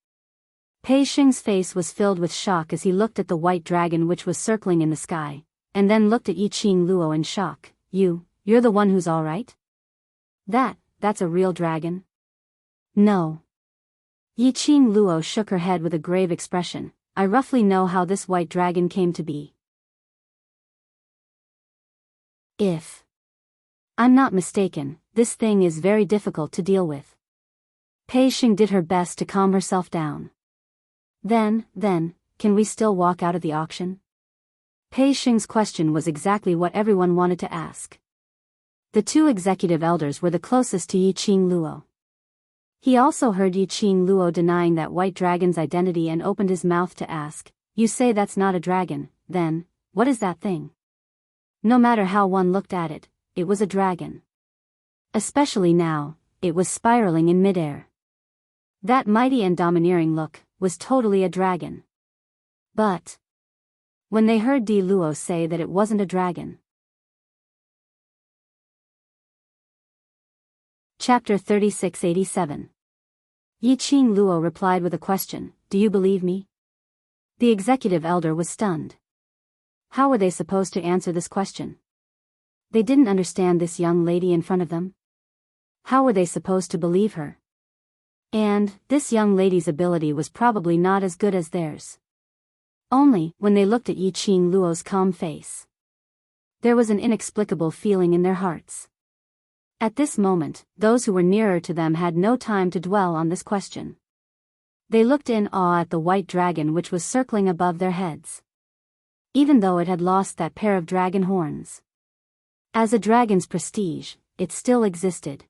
Speaker 1: Pei Sheng's face was filled with shock as he looked at the white dragon which was circling in the sky, and then looked at Yiqing Luo in shock. You're the one who's alright? That's a real dragon?" "No." Yiqing Luo shook her head with a grave expression. "I roughly know how this white dragon came to be. If I'm not mistaken, this thing is very difficult to deal with." Pei Sheng did her best to calm herself down. Then, can we still walk out of the auction?" Pei Sheng's question was exactly what everyone wanted to ask. The two executive elders were the closest to Yiqing Luo. He also heard Yiqing Luo denying that white dragon's identity and opened his mouth to ask, "You say that's not a dragon, then, what is that thing?" No matter how one looked at it, it was a dragon. Especially now, it was spiraling in midair. That mighty and domineering look was totally a dragon. But when they heard Di Luo say that it wasn't a dragon. Chapter 3687. Yiqing Luo replied with a question, "Do you believe me?" The executive elder was stunned. How were they supposed to answer this question? They didn't understand this young lady in front of them. How were they supposed to believe her? And this young lady's ability was probably not as good as theirs. Only when they looked at Yiqing Luo's calm face, there was an inexplicable feeling in their hearts. At this moment, those who were nearer to them had no time to dwell on this question. They looked in awe at the white dragon which was circling above their heads. Even though it had lost that pair of dragon horns. As a dragon's prestige, it still existed.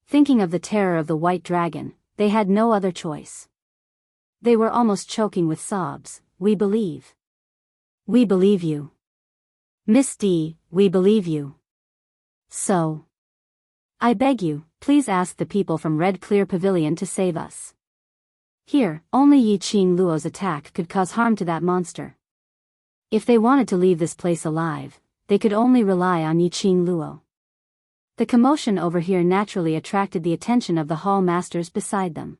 Speaker 1: Thinking of the terror of the white dragon, they had no other choice. They were almost choking with sobs. We believe. We believe you. Miss D, we believe you. So. I beg you, please ask the people from Red Clear Pavilion to save us. Here, only Yi Qing Luo's attack could cause harm to that monster. If they wanted to leave this place alive, they could only rely on Yi Qing Luo. The commotion over here naturally attracted the attention of the hall masters beside them.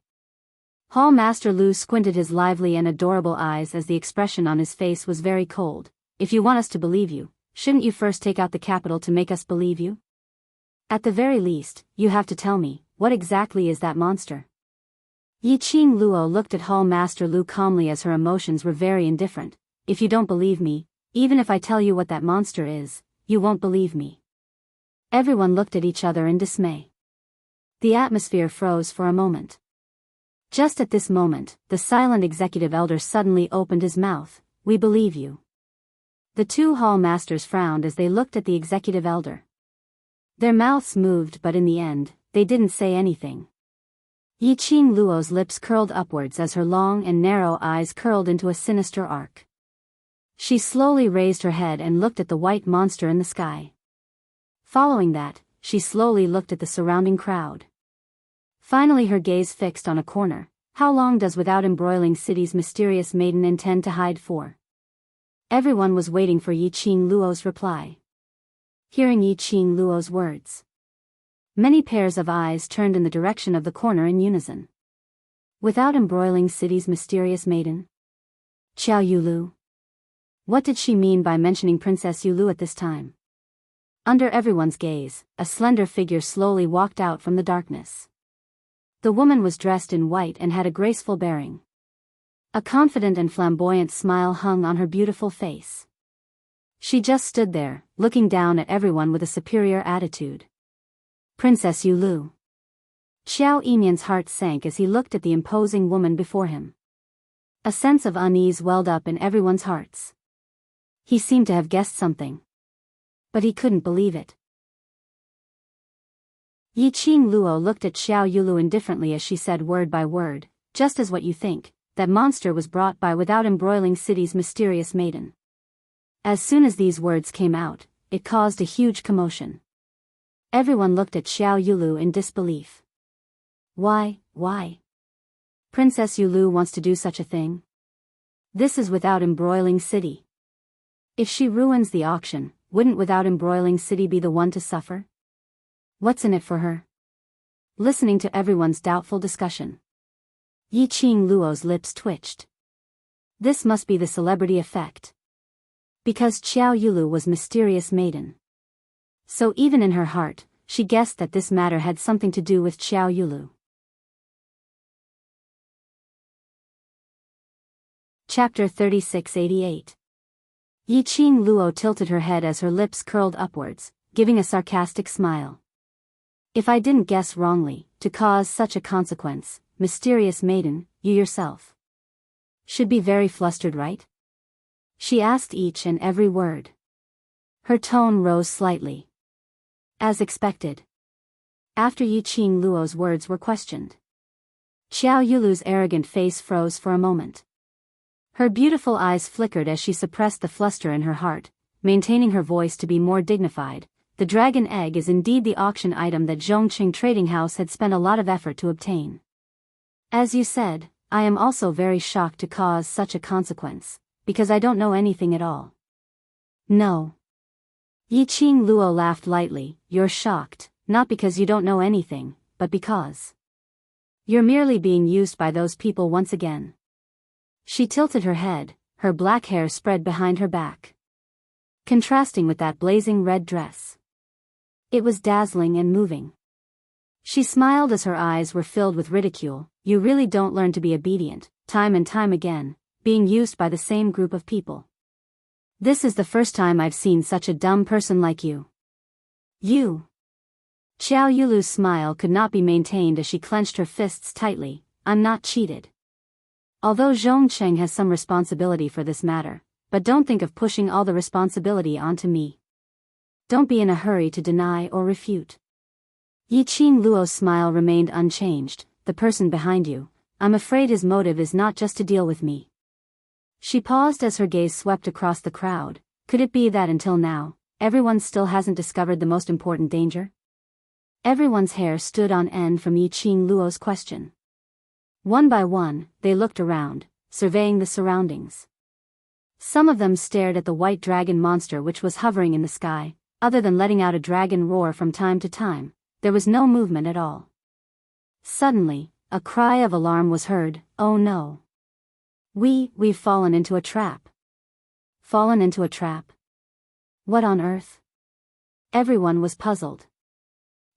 Speaker 1: Hall Master Lu squinted his lively and adorable eyes as the expression on his face was very cold. If you want us to believe you, shouldn't you first take out the capital to make us believe you? At the very least, you have to tell me, what exactly is that monster? Yi Qing Luo looked at Hall Master Lu calmly as her emotions were very indifferent. If you don't believe me, even if I tell you what that monster is, you won't believe me. Everyone looked at each other in dismay. The atmosphere froze for a moment. Just at this moment, the silent executive elder suddenly opened his mouth. We believe you. The two hall masters frowned as they looked at the executive elder. Their mouths moved, but in the end, they didn't say anything. Yi Qing Luo's lips curled upwards as her long and narrow eyes curled into a sinister arc. She slowly raised her head and looked at the white monster in the sky. Following that, she slowly looked at the surrounding crowd. Finally her gaze fixed on a corner. How long does Without Embroiling City's mysterious maiden intend to hide for? Everyone was waiting for Yi Qing Luo's reply. Hearing Yi Qing Luo's words, many pairs of eyes turned in the direction of the corner in unison. Without Embroiling City's mysterious maiden? Xiao Yulu. What did she mean by mentioning Princess Yulu at this time? Under everyone's gaze, a slender figure slowly walked out from the darkness. The woman was dressed in white and had a graceful bearing. A confident and flamboyant smile hung on her beautiful face. She just stood there, looking down at everyone with a superior attitude. Princess Yulu. Xiao Yimian's heart sank as he looked at the imposing woman before him. A sense of unease welled up in everyone's hearts. He seemed to have guessed something. But he couldn't believe it. Yi Qing Luo looked at Xiao Yulu indifferently as she said word by word, just as what you think, that monster was brought by Without Embroiling City's mysterious maiden. As soon as these words came out, it caused a huge commotion. Everyone looked at Xiao Yulu in disbelief. Why? Princess Yulu wants to do such a thing? This is Without Embroiling City. If she ruins the auction, wouldn't Without Embroiling City be the one to suffer? What's in it for her? Listening to everyone's doubtful discussion, Yi Qing Luo's lips twitched. This must be the celebrity effect. Because Xiao Yulu was mysterious maiden. So even in her heart, she guessed that this matter had something to do with Xiao Yulu. Chapter 3688. Yi Qing Luo tilted her head as her lips curled upwards, giving a sarcastic smile. If I didn't guess wrongly, to cause such a consequence, mysterious maiden, you yourself should be very flustered, right? She asked each and every word. Her tone rose slightly. As expected. After Yi Qing Luo's words were questioned, Xiao Yulu's arrogant face froze for a moment. Her beautiful eyes flickered as she suppressed the fluster in her heart, maintaining her voice to be more dignified. The dragon egg is indeed the auction item that Zhongqing Trading House had spent a lot of effort to obtain. As you said, I am also very shocked to cause such a consequence, because I don't know anything at all. No. Yi Qing Luo laughed lightly. You're shocked, not because you don't know anything, but because you're merely being used by those people once again. She tilted her head, her black hair spread behind her back, contrasting with that blazing red dress. It was dazzling and moving. She smiled as her eyes were filled with ridicule. You really don't learn to be obedient, time and time again, being used by the same group of people. This is the first time I've seen such a dumb person like you. You. Xiao Yulu's smile could not be maintained as she clenched her fists tightly. I'm not cheated. Although Zhongcheng has some responsibility for this matter, but don't think of pushing all the responsibility onto me. Don't be in a hurry to deny or refute. Yiqing Luo's smile remained unchanged. The person behind you, I'm afraid his motive is not just to deal with me. She paused as her gaze swept across the crowd. Could it be that until now, everyone still hasn't discovered the most important danger? Everyone's hair stood on end from Yiqing Luo's question. One by one, they looked around, surveying the surroundings. Some of them stared at the white dragon monster which was hovering in the sky. Other than letting out a dragon roar from time to time, there was no movement at all. Suddenly, a cry of alarm was heard. Oh no. We've fallen into a trap. Fallen into a trap? What on earth? Everyone was puzzled.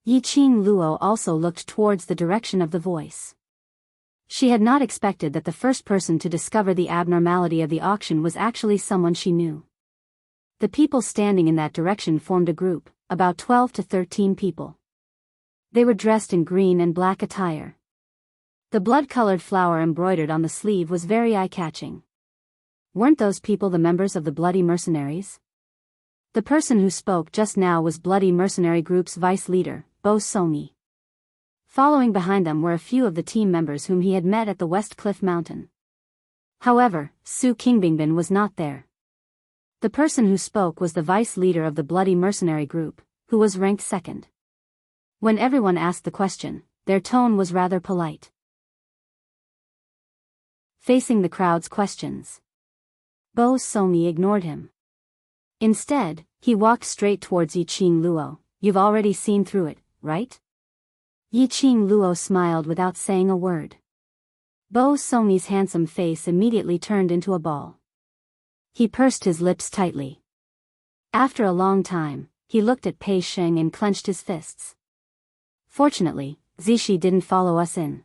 Speaker 1: Yiqing Luo also looked towards the direction of the voice. She had not expected that the first person to discover the abnormality of the auction was actually someone she knew. The people standing in that direction formed a group, about 12 to 13 people. They were dressed in green and black attire. The blood-colored flower embroidered on the sleeve was very eye-catching. Weren't those people the members of the Bloody Mercenaries? The person who spoke just now was Bloody Mercenary Group's vice leader, Bo Somi. Following behind them were a few of the team members whom he had met at the West Cliff Mountain. However, Su Qingbingbin was not there. The person who spoke was the vice leader of the Bloody Mercenary Group, who was ranked second. When everyone asked the question, their tone was rather polite. Facing the crowd's questions, Bo Somi ignored him. Instead, he walked straight towards Yiqing Luo. You've already seen through it, right? Yiqing Luo smiled without saying a word. Bo Somi's handsome face immediately turned into a ball. He pursed his lips tightly. After a long time, he looked at Pei Sheng and clenched his fists. Fortunately, Zishi didn't follow us in.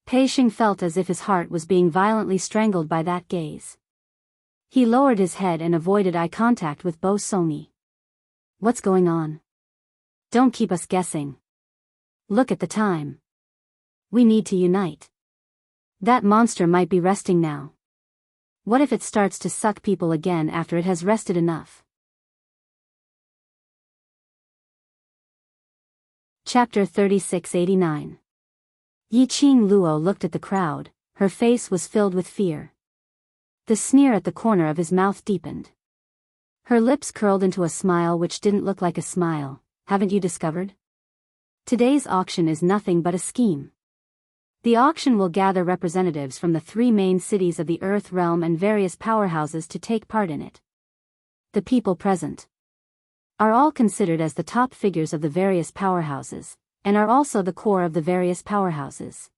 Speaker 1: Pei Sheng felt as if his heart was being violently strangled by that gaze. He lowered his head and avoided eye contact with Bo Somi. What's going on? Don't keep us guessing. Look at the time. We need to unite. That monster might be resting now. What if it starts to suck people again after it has rested enough? Chapter 3689. Yiqing Luo looked at the crowd. Her face was filled with fear. The sneer at the corner of his mouth deepened. Her lips curled into a smile which didn't look like a smile. Haven't you discovered? Today's auction is nothing but a scheme. The auction will gather representatives from the 3 main cities of the Earth Realm and various powerhouses to take part in it. The people present are all considered as the top figures of the various powerhouses, and are also the core of the various powerhouses.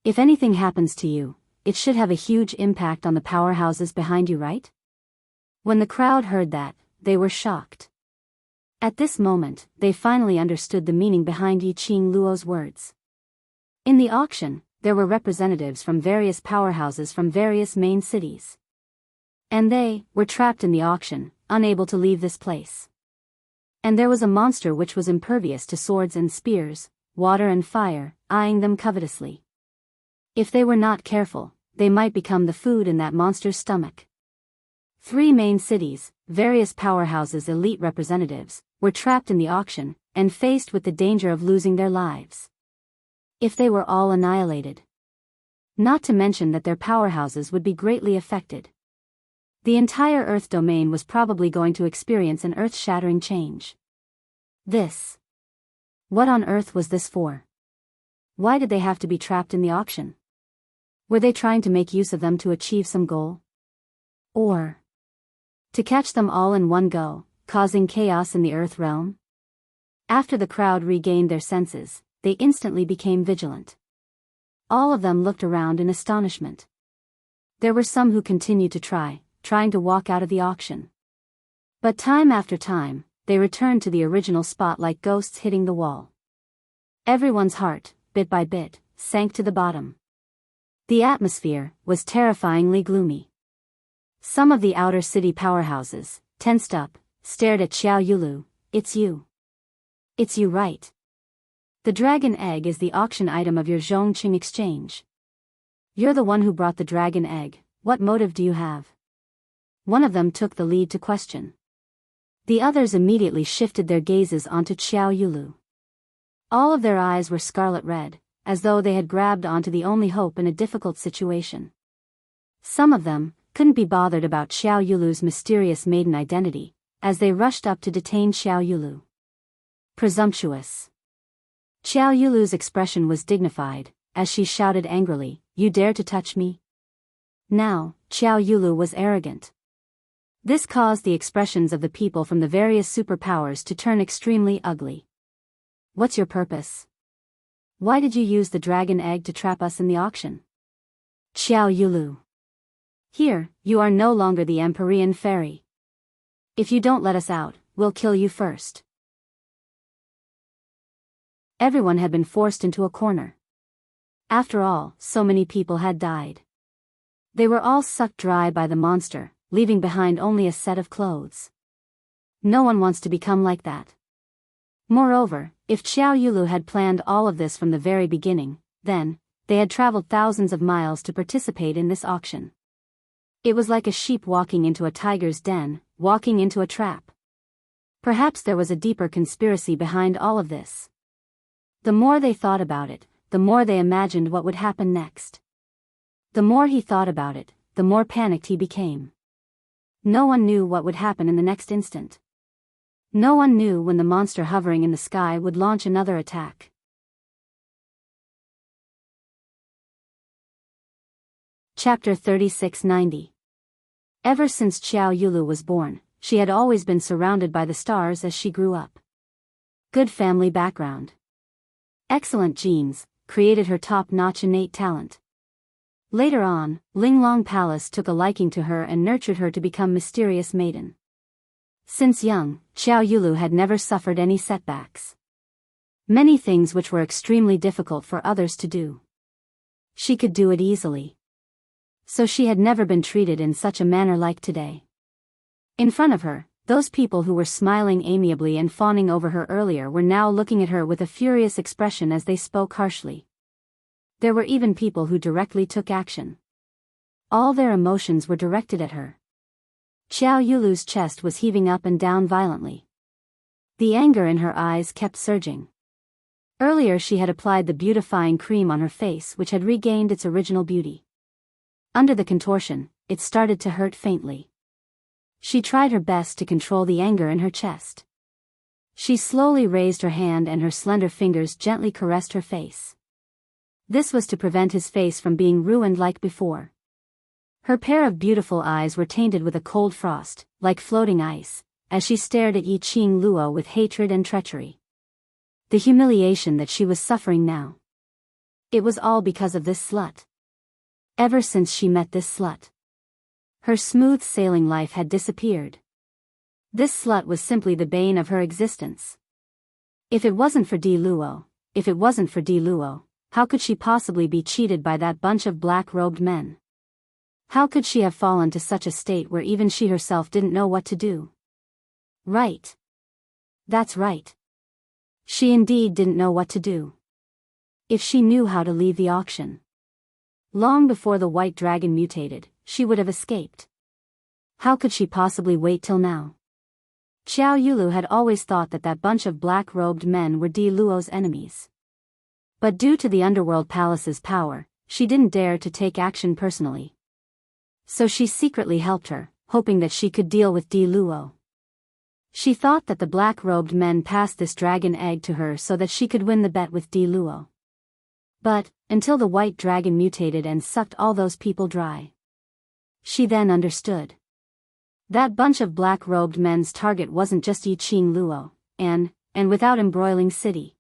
Speaker 1: If anything happens to you, it should have a huge impact on the powerhouses behind you, right? When the crowd heard that, they were shocked. At this moment, they finally understood the meaning behind Yiqing Luo's words. In the auction, there were representatives from various powerhouses from various main cities. And they were trapped in the auction, unable to leave this place. And there was a monster which was impervious to swords and spears, water and fire, eyeing them covetously. If they were not careful, they might become the food in that monster's stomach. 3 main cities, various powerhouses' elite representatives, were trapped in the auction, and faced with the danger of losing their lives. If they were all annihilated. Not to mention that their powerhouses would be greatly affected. The entire Earth domain was probably going to experience an earth-shattering change. What on earth was this for? Why did they have to be trapped in the auction? Were they trying to make use of them to achieve some goal? Or to catch them all in one go, causing chaos in the Earth realm? After the crowd regained their senses, they instantly became vigilant. All of them looked around in astonishment. There were some who continued to trying to walk out of the auction. But time after time, they returned to the original spot like ghosts hitting the wall. Everyone's heart, bit by bit, sank to the bottom. The atmosphere was terrifyingly gloomy. Some of the outer city powerhouses, tensed up, stared at Xiao Yulu. It's you. It's you, right? The dragon egg is the auction item of your Zhongqing exchange. You're the one who brought the dragon egg. What motive do you have? One of them took the lead to question. The others immediately shifted their gazes onto Xiao Yulu. All of their eyes were scarlet red, as though they had grabbed onto the only hope in a difficult situation. Some of them couldn't be bothered about Xiao Yulu's mysterious maiden identity, as they rushed up to detain Xiao Yulu. Presumptuous. Xiao Yulu's expression was dignified, as she shouted angrily, "You dare to touch me?" Now, Xiao Yulu was arrogant. This caused the expressions of the people from the various superpowers to turn extremely ugly. What's your purpose? Why did you use the dragon egg to trap us in the auction? Xiao Yulu. Here, you are no longer the Empyrean fairy. If you don't let us out, we'll kill you first. Everyone had been forced into a corner. After all, so many people had died. They were all sucked dry by the monster, leaving behind only a set of clothes. No one wants to become like that. Moreover, if Xiao Yulu had planned all of this from the very beginning, then, they had traveled thousands of miles to participate in this auction. It was like a sheep walking into a tiger's den, walking into a trap. Perhaps there was a deeper conspiracy behind all of this. The more they thought about it, the more they imagined what would happen next. The more he thought about it, the more panicked he became. No one knew what would happen in the next instant. No one knew when the monster hovering in the sky would launch another attack. Chapter 3690. Ever since Xiao Yulu was born, she had always been surrounded by the stars as she grew up. Good family background. Excellent genes created her top-notch innate talent. Later on, Linglong Palace took a liking to her and nurtured her to become mysterious maiden. Since young, Xiao Yulu had never suffered any setbacks. Many things which were extremely difficult for others to do, she could do it easily. So she had never been treated in such a manner like today. In front of her, those people who were smiling amiably and fawning over her earlier were now looking at her with a furious expression as they spoke harshly. There were even people who directly took action. All their emotions were directed at her. Xiao Yulu's chest was heaving up and down violently. The anger in her eyes kept surging. Earlier she had applied the beautifying cream on her face which had regained its original beauty. Under the contortion, it started to hurt faintly. She tried her best to control the anger in her chest. She slowly raised her hand and her slender fingers gently caressed her face. This was to prevent his face from being ruined like before. Her pair of beautiful eyes were tainted with a cold frost, like floating ice, as she stared at Yi Qing Luo with hatred and treachery. The humiliation that she was suffering now. It was all because of this slut. Ever since she met this slut, her smooth sailing life had disappeared. This slut was simply the bane of her existence. If it wasn't for Di Luo, how could she possibly be cheated by that bunch of black-robed men? How could she have fallen to such a state where even she herself didn't know what to do? Right. That's right. She indeed didn't know what to do. If she knew how to leave the auction, long before the white dragon mutated, she would have escaped. How could she possibly wait till now? Xiao Yulu had always thought that that bunch of black-robed men were Di Luo's enemies. But due to the Underworld Palace's power, she didn't dare to take action personally. So she secretly helped her, hoping that she could deal with Di Luo. She thought that the black-robed men passed this dragon egg to her so that she could win the bet with Di Luo. But, until the white dragon mutated and sucked all those people dry, she then understood. That bunch of black-robed men's target wasn't just Yi Qing Luo, and without embroiling city.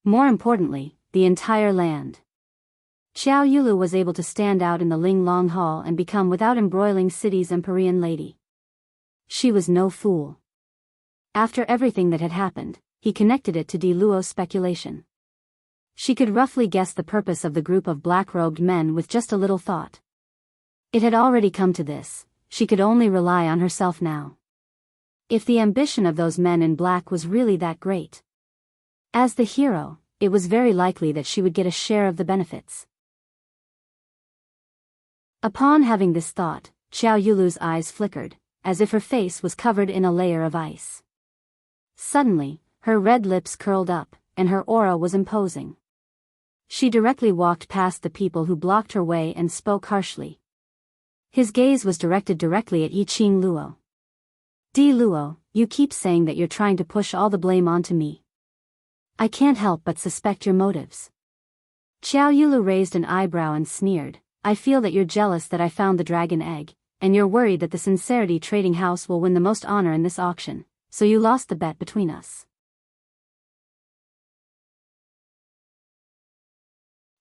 Speaker 1: More importantly, the entire land. Xiao Yulu was able to stand out in the Linglong Hall and become without embroiling city's Empyrean lady. She was no fool. After everything that had happened, he connected it to Di Luo's speculation. She could roughly guess the purpose of the group of black-robed men with just a little thought. It had already come to this, she could only rely on herself now. If the ambition of those men in black was really that great, As the hero, it was very likely that she would get a share of the benefits. Upon having this thought, Xiao Yulu's eyes flickered, as if her face was covered in a layer of ice. Suddenly, her red lips curled up, and her aura was imposing. She directly walked past the people who blocked her way and spoke harshly. His gaze was directed directly at Yiqing Luo. "Di Luo, you keep saying that you're trying to push all the blame onto me. I can't help but suspect your motives." Xiao Yulu raised an eyebrow and sneered, "I feel that you're jealous that I found the dragon egg, and you're worried that the Sincerity Trading House will win the most honor in this auction, so you lost the bet between us."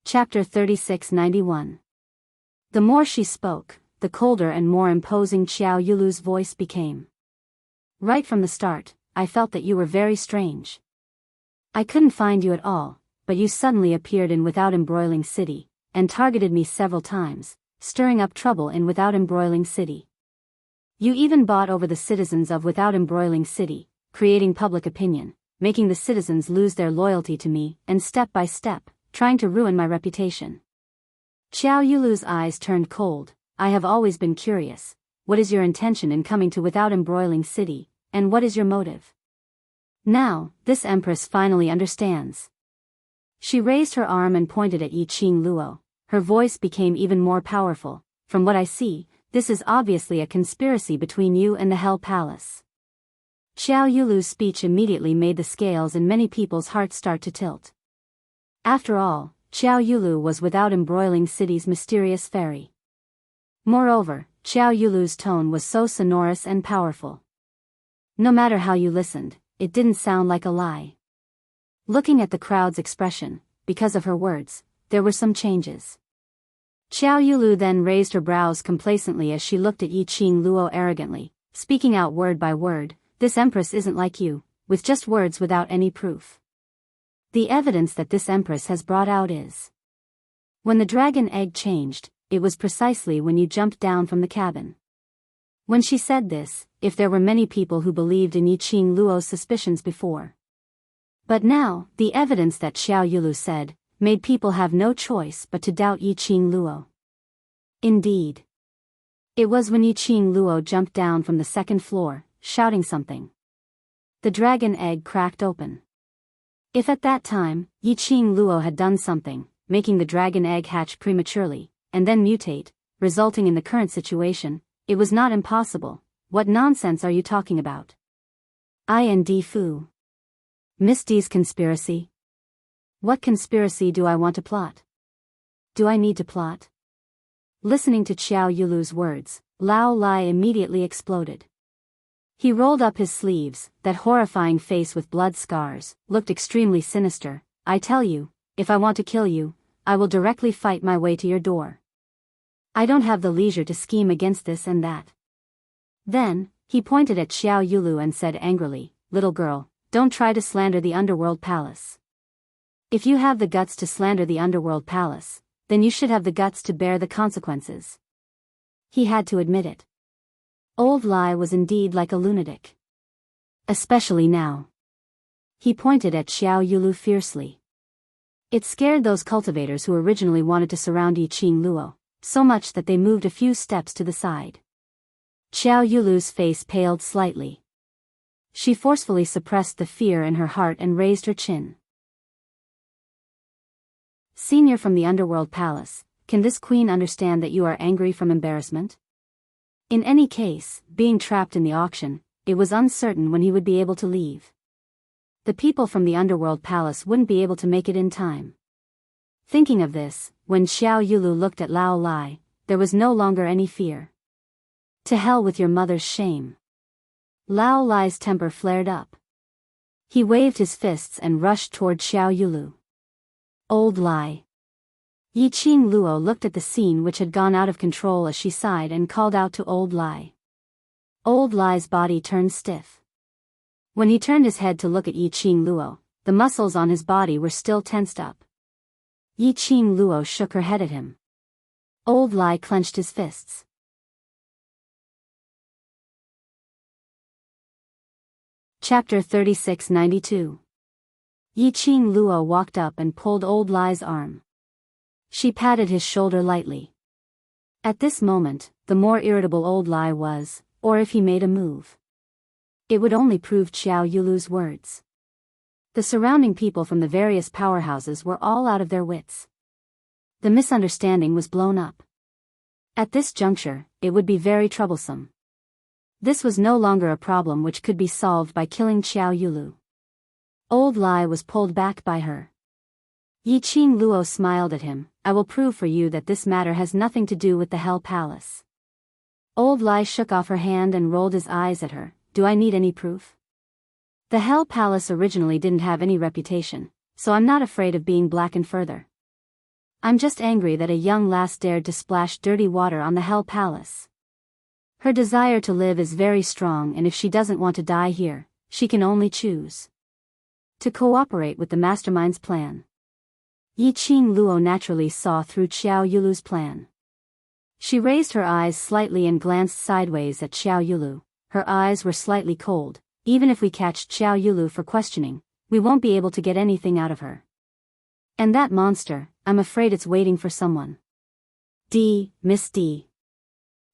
Speaker 1: Chapter 3691. The more she spoke, the colder and more imposing Xiao Yulu's voice became. "Right from the start, I felt that you were very strange. I couldn't find you at all, but you suddenly appeared in Without Embroiling City, and targeted me several times, stirring up trouble in Without Embroiling City. You even bought over the citizens of Without Embroiling City, creating public opinion, making the citizens lose their loyalty to me, and step by step, trying to ruin my reputation." Xiao Yulu's eyes turned cold. "I have always been curious. What is your intention in coming to Without Embroiling City, and what is your motive?" Now, this empress finally understands. She raised her arm and pointed at Yiqing Luo. Her voice became even more powerful. "From what I see, this is obviously a conspiracy between you and the Hell Palace." Xiao Yulu's speech immediately made the scales in many people's hearts start to tilt. After all, Xiao Yulu was Without Embroiling City's mysterious fairy. Moreover, Xiao Yulu's tone was so sonorous and powerful. No matter how you listened, it didn't sound like a lie. Looking at the crowd's expression, because of her words, there were some changes. Xiao Yulu then raised her brows complacently as she looked at Yiqing Luo arrogantly, speaking out word by word, "This empress isn't like you, with just words without any proof. The evidence that this empress has brought out is, when the dragon egg changed, it was precisely when you jumped down from the cabin." When she said this, if there were many people who believed in Yiqing Luo's suspicions before. But now, the evidence that Xiao Yulu said, made people have no choice but to doubt Yiqing Luo. Indeed. It was when Yiqing Luo jumped down from the second floor, shouting something. The dragon egg cracked open. If at that time, Yiqing Luo had done something, making the dragon egg hatch prematurely, and then mutate, resulting in the current situation, it was not impossible. What nonsense are you talking about? I&D Fu. Miss D's conspiracy? What conspiracy do I want to plot? Do I need to plot? Listening to Xiao Yulu's words, Lao Lai immediately exploded. He rolled up his sleeves, that horrifying face with blood scars, looked extremely sinister. "I tell you, if I want to kill you, I will directly fight my way to your door. I don't have the leisure to scheme against this and that." Then, he pointed at Xiao Yulu and said angrily, "Little girl, don't try to slander the Underworld Palace. If you have the guts to slander the Underworld Palace, then you should have the guts to bear the consequences." He had to admit it. Old Lai was indeed like a lunatic. Especially now. He pointed at Xiao Yulu fiercely. It scared those cultivators who originally wanted to surround Yiqing Luo, so much that they moved a few steps to the side. Xiao Yulu's face paled slightly. She forcefully suppressed the fear in her heart and raised her chin. "Senior from the Underworld Palace, can this queen understand that you are angry from embarrassment? In any case, being trapped in the auction, it was uncertain when he would be able to leave. The people from the Underworld Palace wouldn't be able to make it in time." Thinking of this, when Xiao Yulu looked at Lao Lai, there was no longer any fear. "To hell with your mother's shame." Lao Lai's temper flared up. He waved his fists and rushed toward Xiao Yulu. "Old Lai." Yiqing Luo looked at the scene which had gone out of control as she sighed and called out to Old Lai. Old Lai's body turned stiff. When he turned his head to look at Yiqing Luo, the muscles on his body were still tensed up. Yiqing Luo shook her head at him. Old Lai clenched his fists. Chapter 3692. Yiqing Luo walked up and pulled Old Lai's arm. She patted his shoulder lightly. At this moment, the more irritable Old Lai was, or if he made a move, it would only prove Xiao Yulu's words. The surrounding people from the various powerhouses were all out of their wits. The misunderstanding was blown up. At this juncture, it would be very troublesome. This was no longer a problem which could be solved by killing Xiao Yulu. Old Lai was pulled back by her. Yiqing Luo smiled at him. I will prove for you that this matter has nothing to do with the Hell Palace. Old Lai shook off her hand and rolled his eyes at her. Do I need any proof? The Hell Palace originally didn't have any reputation, so I'm not afraid of being blackened further. I'm just angry that a young lass dared to splash dirty water on the Hell Palace. Her desire to live is very strong, and if she doesn't want to die here, she can only choose to cooperate with the mastermind's plan. Yiqing Luo naturally saw through Xiao Yulu's plan. She raised her eyes slightly and glanced sideways at Xiao Yulu. Her eyes were slightly cold. Even if we catch Xiao Yulu for questioning, we won't be able to get anything out of her. And that monster, I'm afraid it's waiting for someone. Miss D.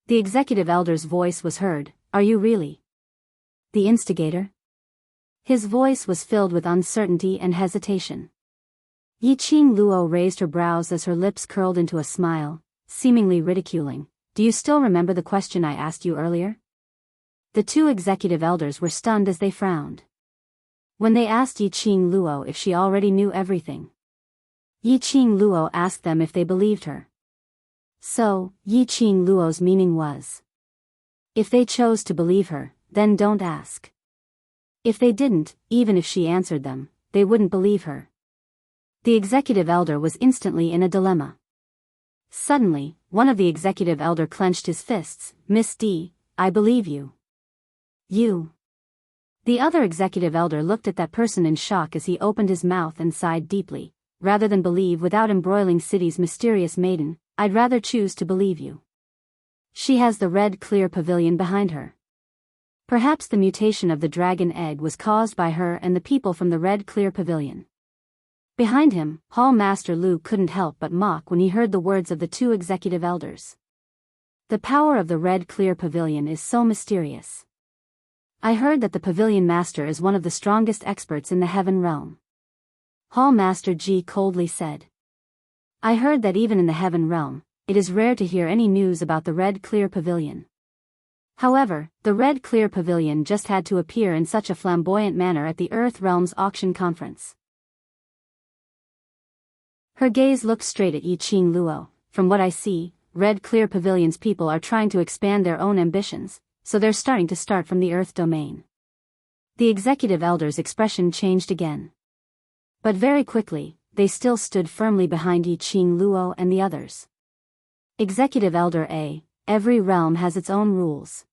Speaker 1: The executive elder's voice was heard. Are you really the instigator? His voice was filled with uncertainty and hesitation. Yiqing Luo raised her brows as her lips curled into a smile, seemingly ridiculing. Do you still remember the question I asked you earlier? The two executive elders were stunned as they frowned when they asked Yiqing Luo if she already knew everything. Yiqing Luo asked them if they believed her. So, Yiqing Luo's meaning was, if they chose to believe her, then don't ask. If they didn't, even if she answered them, they wouldn't believe her. The executive elder was instantly in a dilemma. Suddenly, one of the executive elder clenched his fists. Miss D, I believe you. You. The other executive elder looked at that person in shock as he opened his mouth and sighed deeply. Rather than believe without embroiling city's mysterious maiden, I'd rather choose to believe you. She has the red clear pavilion behind her. Perhaps the mutation of the dragon egg was caused by her and the people from the red clear pavilion. Behind him, Hall Master Lu couldn't help but mock when he heard the words of the two executive elders. The power of the red clear pavilion is so mysterious. I heard that the pavilion master is one of the strongest experts in the heaven realm. Hall Master Ji coldly said. I heard that even in the heaven realm, it is rare to hear any news about the red clear pavilion. However, the red clear pavilion just had to appear in such a flamboyant manner at the Earth Realm's auction conference. Her gaze looked straight at Yiqing Luo. From what I see, red clear pavilion's people are trying to expand their own ambitions, so they're starting to start from the Earth domain. The executive elder's expression changed again. But very quickly, they still stood firmly behind Yiqing Luo and the others. Executive Elder A, every realm has its own rules.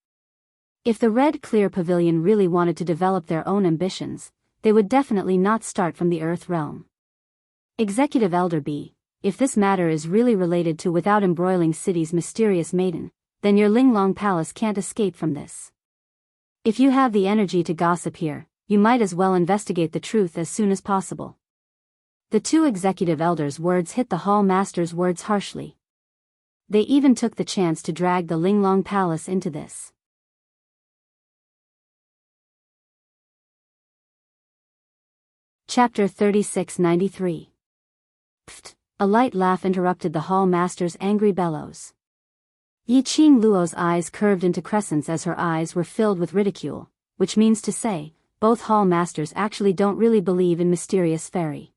Speaker 1: If the Red Clear Pavilion really wanted to develop their own ambitions, they would definitely not start from the Earth realm. Executive Elder B, if this matter is really related to Without Embroiling City's mysterious maiden, then your Linglong Palace can't escape from this. If you have the energy to gossip here, you might as well investigate the truth as soon as possible. The two executive elders' words hit the Hall Master's words harshly. They even took the chance to drag the Linglong Palace into this. Chapter 3693. Pfft! A light laugh interrupted the Hall Master's angry bellows. Yiqing Luo's eyes curved into crescents as her eyes were filled with ridicule, which means to say, both Hall Masters actually don't really believe in mysterious fairy.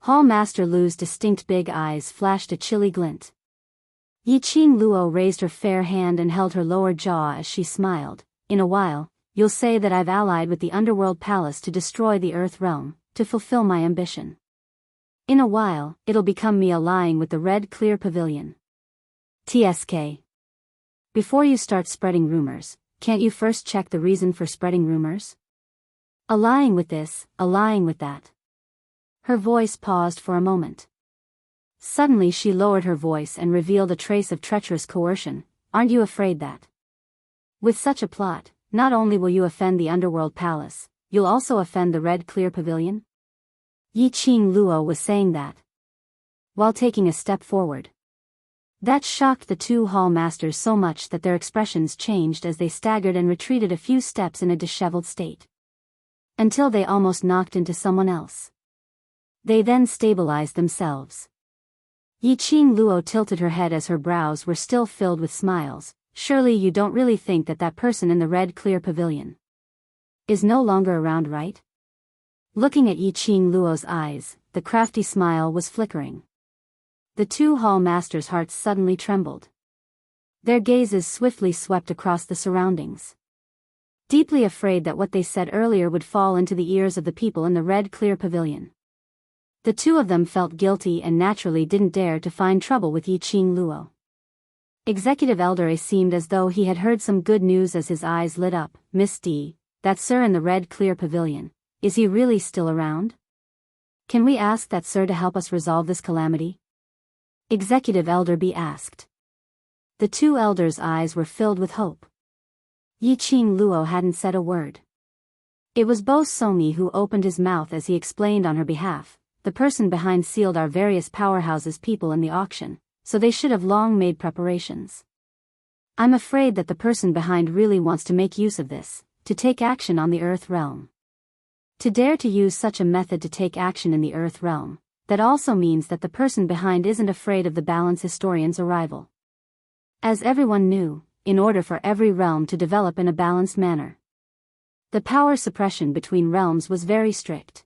Speaker 1: Hall Master Lu's distinct big eyes flashed a chilly glint. Yiqing Luo raised her fair hand and held her lower jaw as she smiled. In a while, you'll say that I've allied with the Underworld Palace to destroy the Earth Realm, to fulfill my ambition. In a while, it'll become me allying with the Red Clear Pavilion. TSK. Before you start spreading rumors, can't you first check the reason for spreading rumors? Allying with this, allying with that. Her voice paused for a moment. Suddenly she lowered her voice and revealed a trace of treacherous coercion. Aren't you afraid that with such a plot, not only will you offend the Underworld Palace, you'll also offend the Red Clear Pavilion? Yi Qing Luo was saying that, while taking a step forward. That shocked the two hall masters so much that their expressions changed as they staggered and retreated a few steps in a disheveled state. Until they almost knocked into someone else. They then stabilized themselves. Yi Qing Luo tilted her head as her brows were still filled with smiles. Surely you don't really think that that person in the red clear pavilion is no longer around, right? Looking at Yi Qing Luo's eyes, the crafty smile was flickering. The two hall masters' hearts suddenly trembled. Their gazes swiftly swept across the surroundings. Deeply afraid that what they said earlier would fall into the ears of the people in the red clear pavilion. The two of them felt guilty and naturally didn't dare to find trouble with Yi Qing Luo. Executive Elder seemed as though he had heard some good news as his eyes lit up. Miss D, that sir in the red clear pavilion, is he really still around? Can we ask that sir to help us resolve this calamity? Executive Elder B asked. The two elders' eyes were filled with hope. Yi Qing Luo hadn't said a word. It was Bo Songyi who opened his mouth as he explained on her behalf. The person behind sealed our various powerhouses people in the auction, so they should have long made preparations. I'm afraid that the person behind really wants to make use of this, to take action on the Earth realm. To dare to use such a method to take action in the Earth realm, that also means that the person behind isn't afraid of the balance historian's arrival. As everyone knew, in order for every realm to develop in a balanced manner, the power suppression between realms was very strict.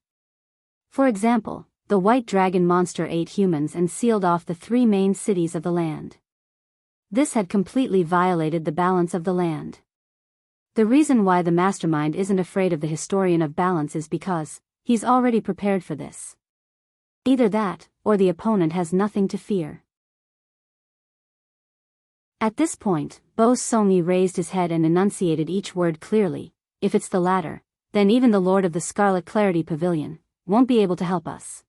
Speaker 1: For example, the white dragon monster ate humans and sealed off the three main cities of the land. This had completely violated the balance of the land. The reason why the mastermind isn't afraid of the historian of balance is because he's already prepared for this. Either that, or the opponent has nothing to fear. At this point, Bo Songyi raised his head and enunciated each word clearly. If it's the latter, then even the Lord of the Scarlet Clarity Pavilion won't be able to help us.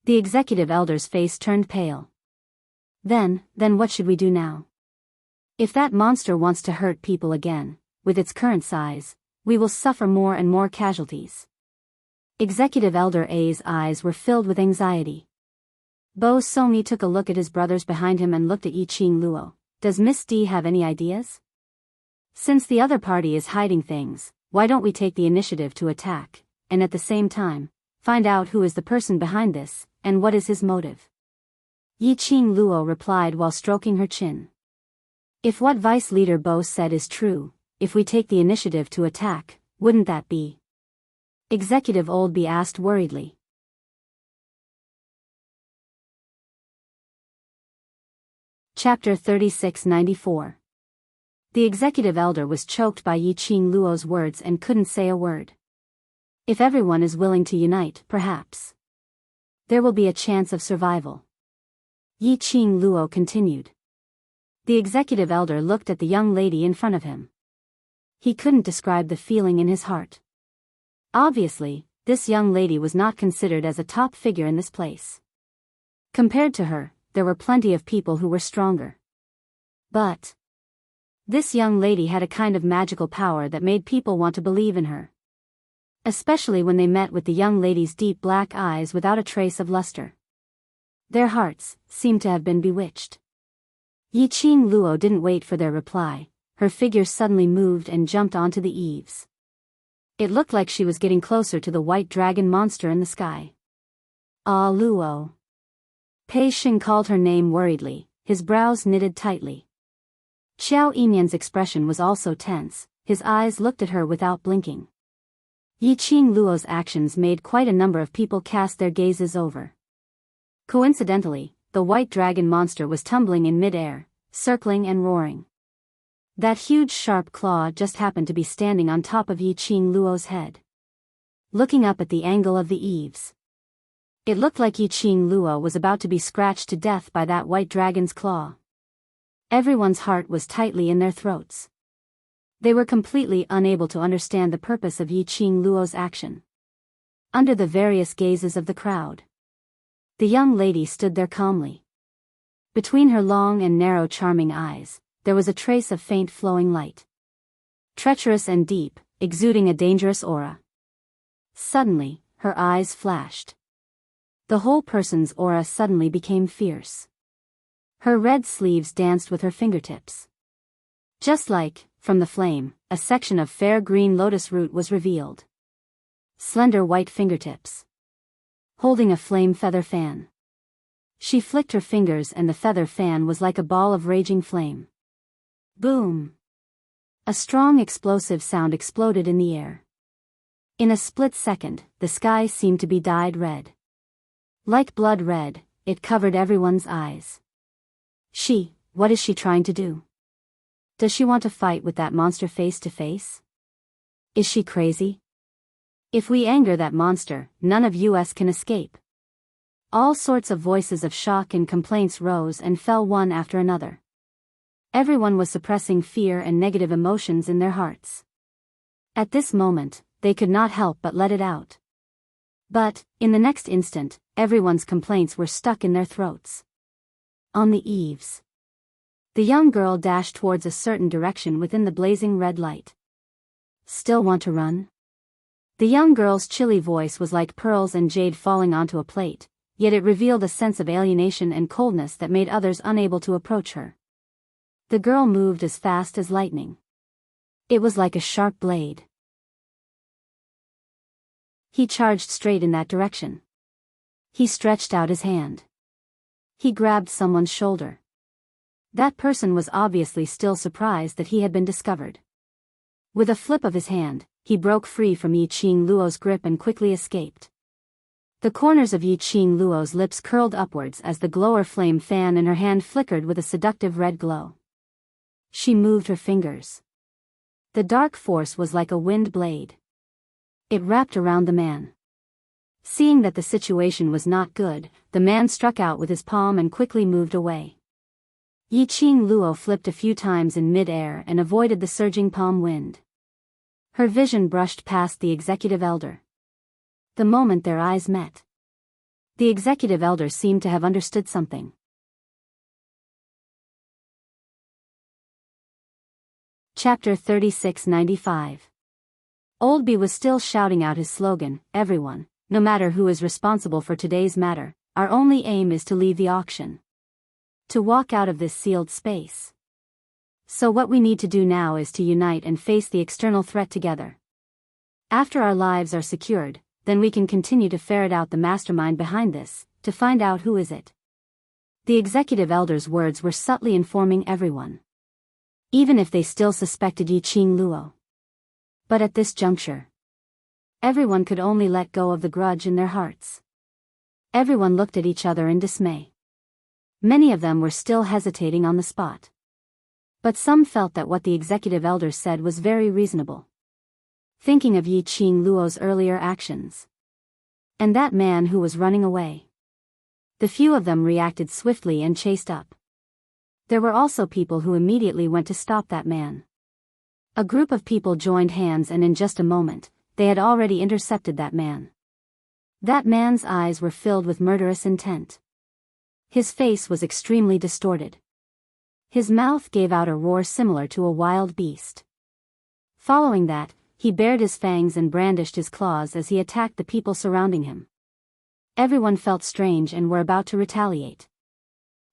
Speaker 1: The executive elder's face turned pale. Then what should we do now? If that monster wants to hurt people again, with its current size, we will suffer more and more casualties. Executive Elder A's eyes were filled with anxiety. Bo Songyi took a look at his brothers behind him and looked at Yi Qing Luo. Does Miss D have any ideas? Since the other party is hiding things, why don't we take the initiative to attack, and at the same time, find out who is the person behind this, and what is his motive? Yi Qing Luo replied while stroking her chin. If what Vice Leader Bo said is true, if we take the initiative to attack, wouldn't that be? Executive Old B asked worriedly. Chapter 3694. The executive elder was choked by Yi Qing Luo's words and couldn't say a word. If everyone is willing to unite, perhaps there will be a chance of survival. Yi Qing Luo continued. The executive elder looked at the young lady in front of him. He couldn't describe the feeling in his heart. Obviously, this young lady was not considered as a top figure in this place. Compared to her, there were plenty of people who were stronger. But this young lady had a kind of magical power that made people want to believe in her. Especially when they met with the young lady's deep black eyes without a trace of luster. Their hearts seemed to have been bewitched. Yi Qing Luo didn't wait for their reply. Her figure suddenly moved and jumped onto the eaves. It looked like she was getting closer to the white dragon monster in the sky. Ah, Luo. Pei Xing called her name worriedly, his brows knitted tightly. Xiao Yinyan's expression was also tense, his eyes looked at her without blinking. Yi Qing Luo's actions made quite a number of people cast their gazes over. Coincidentally, the white dragon monster was tumbling in mid-air, circling and roaring. That huge sharp claw just happened to be standing on top of Yi Qing Luo's head. Looking up at the angle of the eaves. It looked like Yi Qing Luo was about to be scratched to death by that white dragon's claw. Everyone's heart was tightly in their throats. They were completely unable to understand the purpose of Yi Qing Luo's action. Under the various gazes of the crowd, the young lady stood there calmly. Between her long and narrow charming eyes, there was a trace of faint flowing light. Treacherous and deep, exuding a dangerous aura. Suddenly, her eyes flashed. The whole person's aura suddenly became fierce. Her red sleeves danced with her fingertips. Just like, from the flame, a section of fair green lotus root was revealed. Slender white fingertips. Holding a flame feather fan. She flicked her fingers and the feather fan was like a ball of raging flame. Boom! A strong explosive sound exploded in the air. In a split second, the sky seemed to be dyed red. Like blood red, it covered everyone's eyes. What is she trying to do? Does she want to fight with that monster face to face? Is she crazy? If we anger that monster, none of us can escape. All sorts of voices of shock and complaints rose and fell one after another. Everyone was suppressing fear and negative emotions in their hearts. At this moment, they could not help but let it out. But, in the next instant, everyone's complaints were stuck in their throats. On the eaves. The young girl dashed towards a certain direction within the blazing red light. Still want to run? The young girl's chilly voice was like pearls and jade falling onto a plate, yet it revealed a sense of alienation and coldness that made others unable to approach her. The girl moved as fast as lightning. It was like a sharp blade. He charged straight in that direction. He stretched out his hand. He grabbed someone's shoulder. That person was obviously still surprised that he had been discovered. With a flip of his hand, he broke free from Yi Qing Luo's grip and quickly escaped. The corners of Yi Qing Luo's lips curled upwards as the glower flame fan in her hand flickered with a seductive red glow. She moved her fingers. The dark force was like a wind blade. It wrapped around the man. Seeing that the situation was not good, the man struck out with his palm and quickly moved away. Yi Qing Luo flipped a few times in mid-air and avoided the surging palm wind. Her vision brushed past the executive elder. The moment their eyes met, the executive elder seemed to have understood something. Chapter 3695. Oldby was still shouting out his slogan, "Everyone, no matter who is responsible for today's matter, our only aim is to leave the auction. To walk out of this sealed space. So what we need to do now is to unite and face the external threat together. After our lives are secured, then we can continue to ferret out the mastermind behind this, to find out who is it." The executive elder's words were subtly informing everyone. Even if they still suspected Yi Qing Luo. But at this juncture, everyone could only let go of the grudge in their hearts. Everyone looked at each other in dismay. Many of them were still hesitating on the spot. But some felt that what the executive elder said was very reasonable. Thinking of Yi Qing Luo's earlier actions. And that man who was running away. The few of them reacted swiftly and chased up. There were also people who immediately went to stop that man. A group of people joined hands and in just a moment, they had already intercepted that man. That man's eyes were filled with murderous intent. His face was extremely distorted. His mouth gave out a roar similar to a wild beast. Following that, he bared his fangs and brandished his claws as he attacked the people surrounding him. Everyone felt strange and were about to retaliate.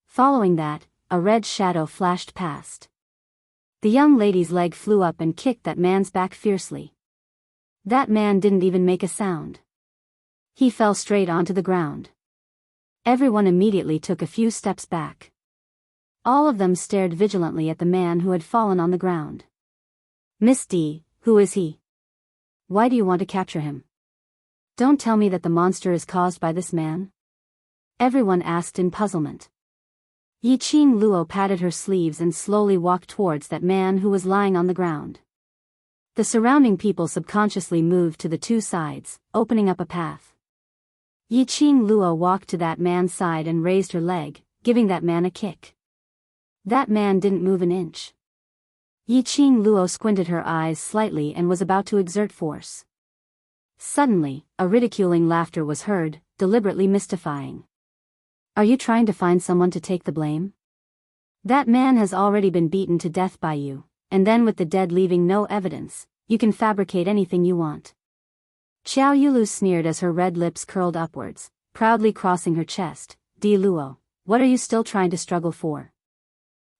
Speaker 1: Following that, a red shadow flashed past. The young lady's leg flew up and kicked that man's back fiercely. That man didn't even make a sound. He fell straight onto the ground. Everyone immediately took a few steps back. All of them stared vigilantly at the man who had fallen on the ground. "Miss D, who is he? Why do you want to capture him? Don't tell me that the monster is caused by this man?" Everyone asked in puzzlement. Yi Qing Luo patted her sleeves and slowly walked towards that man who was lying on the ground. The surrounding people subconsciously moved to the two sides, opening up a path. Yi Qing Luo walked to that man's side and raised her leg, giving that man a kick. That man didn't move an inch. Yi Qing Luo squinted her eyes slightly and was about to exert force. Suddenly, a ridiculing laughter was heard, deliberately mystifying. "Are you trying to find someone to take the blame? That man has already been beaten to death by you, and then with the dead leaving no evidence, you can fabricate anything you want." Xiao Yulu sneered as her red lips curled upwards, proudly crossing her chest. "Di Luo, what are you still trying to struggle for?"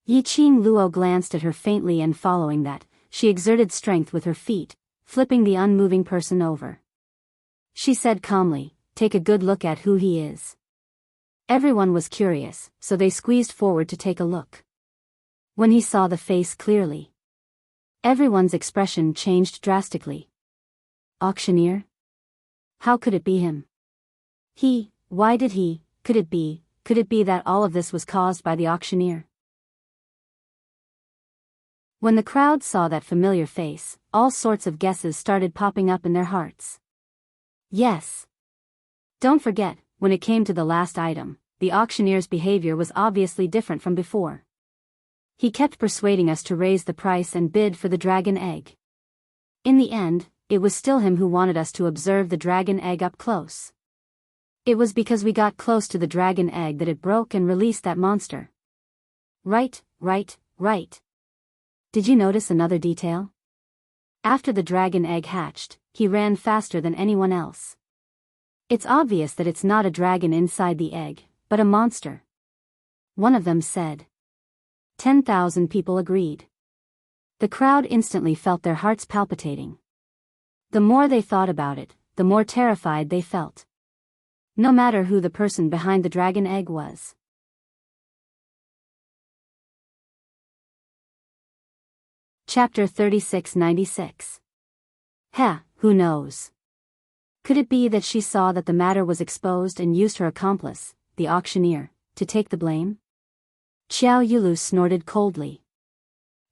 Speaker 1: Yiqing Luo glanced at her faintly, and following that, she exerted strength with her feet, flipping the unmoving person over. She said calmly, "Take a good look at who he is." Everyone was curious, so they squeezed forward to take a look. When he saw the face clearly, everyone's expression changed drastically. Auctioneer? How could it be him? Why did he, could it be that all of this was caused by the auctioneer? When the crowd saw that familiar face, all sorts of guesses started popping up in their hearts. Yes. Don't forget, when it came to the last item, the auctioneer's behavior was obviously different from before. He kept persuading us to raise the price and bid for the dragon egg. In the end, it was still him who wanted us to observe the dragon egg up close. It was because we got close to the dragon egg that it broke and released that monster. Right. Did you notice another detail? After the dragon egg hatched, he ran faster than anyone else. It's obvious that it's not a dragon inside the egg, but a monster. One of them said. 10,000 people agreed. The crowd instantly felt their hearts palpitating. The more they thought about it, the more terrified they felt. No matter who the person behind the dragon egg was. Chapter 3696. Who knows? Could it be that she saw that the matter was exposed and used her accomplice, the auctioneer, to take the blame? Xiao Yulu snorted coldly.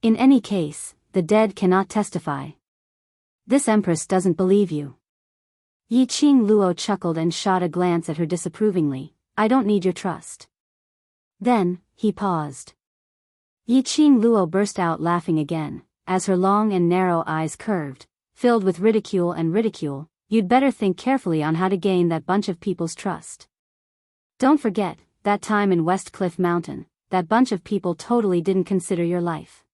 Speaker 1: In any case, the dead cannot testify. This empress doesn't believe you. Yiqing Luo chuckled and shot a glance at her disapprovingly. "I don't need your trust." Then, he paused. Yiqing Luo burst out laughing again, as her long and narrow eyes curved, filled with ridicule. "You'd better think carefully on how to gain that bunch of people's trust. Don't forget, that time in West Cliff Mountain, that bunch of people totally didn't consider your life.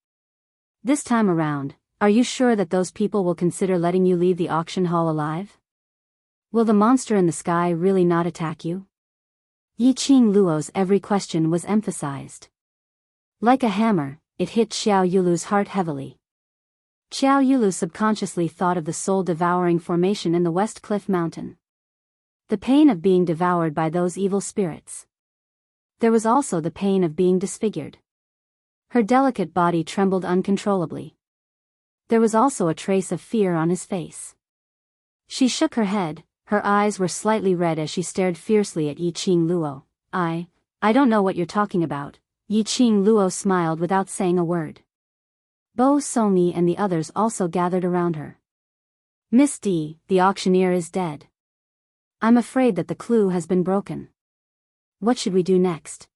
Speaker 1: This time around, are you sure that those people will consider letting you leave the auction hall alive? Will the monster in the sky really not attack you?" Yiqing Luo's every question was emphasized. Like a hammer, it hit Xiao Yulu's heart heavily. Xiao Yulu subconsciously thought of the soul-devouring formation in the West Cliff Mountain. The pain of being devoured by those evil spirits. There was also the pain of being disfigured. Her delicate body trembled uncontrollably. There was also a trace of fear on his face. She shook her head, her eyes were slightly red as she stared fiercely at Yiqing Luo. I don't know what you're talking about." Yiqing Luo smiled without saying a word. Bo Songyi and the others also gathered around her. "Miss D, the auctioneer is dead. I'm afraid that the clue has been broken. What should we do next?"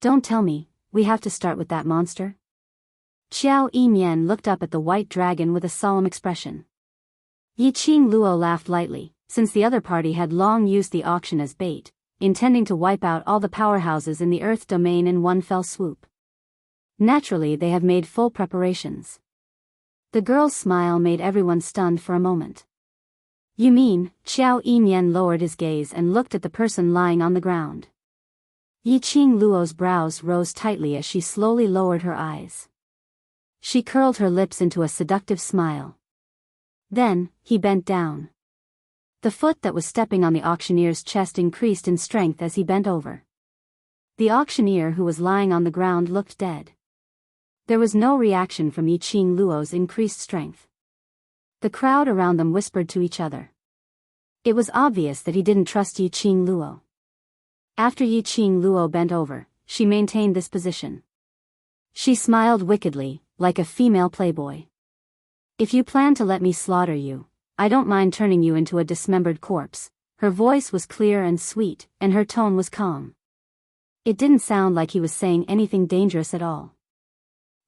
Speaker 1: "Don't tell me, we have to start with that monster?" Xiao Yimian looked up at the white dragon with a solemn expression. Yiqing Luo laughed lightly, since the other party had long used the auction as bait, intending to wipe out all the powerhouses in the Earth domain in one fell swoop. Naturally, they have made full preparations. The girl's smile made everyone stunned for a moment. "You mean?" Xiao Yimian lowered his gaze and looked at the person lying on the ground. Yiqing Luo's brows rose tightly as she slowly lowered her eyes. She curled her lips into a seductive smile. Then, he bent down. The foot that was stepping on the auctioneer's chest increased in strength as he bent over. The auctioneer who was lying on the ground looked dead. There was no reaction from Yiqing Luo's increased strength. The crowd around them whispered to each other. It was obvious that he didn't trust Yiqing Luo. After Yiqing Luo bent over, she maintained this position. She smiled wickedly, like a female playboy. "If you plan to let me slaughter you, I don't mind turning you into a dismembered corpse." Her voice was clear and sweet, and her tone was calm. It didn't sound like he was saying anything dangerous at all.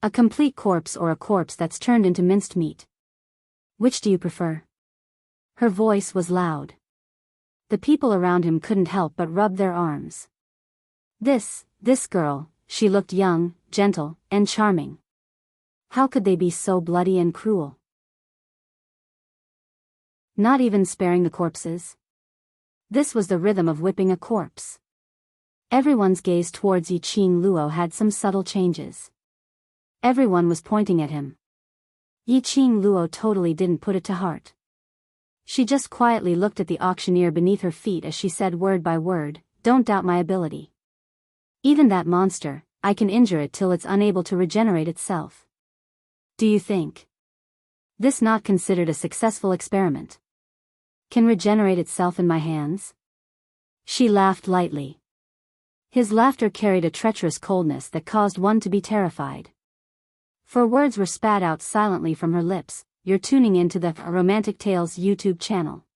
Speaker 1: A complete corpse or a corpse that's turned into minced meat? Which do you prefer? Her voice was loud. The people around him couldn't help but rub their arms. This girl, she looked young, gentle, and charming. How could they be so bloody and cruel? Not even sparing the corpses? This was the rhythm of whipping a corpse. Everyone's gaze towards Yi Qing Luo had some subtle changes. Everyone was pointing at him. Yi Qing Luo totally didn't put it to heart. She just quietly looked at the auctioneer beneath her feet as she said word by word, "Don't doubt my ability. Even that monster, I can injure it till it's unable to regenerate itself. Do you think this not considered a successful experiment? Can regenerate itself in my hands?" She laughed lightly. His laughter carried a treacherous coldness that caused one to be terrified. For words were spat out silently from her lips. You're tuning into the Romantic Tales YouTube channel.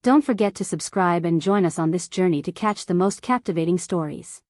Speaker 1: Don't forget to subscribe and join us on this journey to catch the most captivating stories.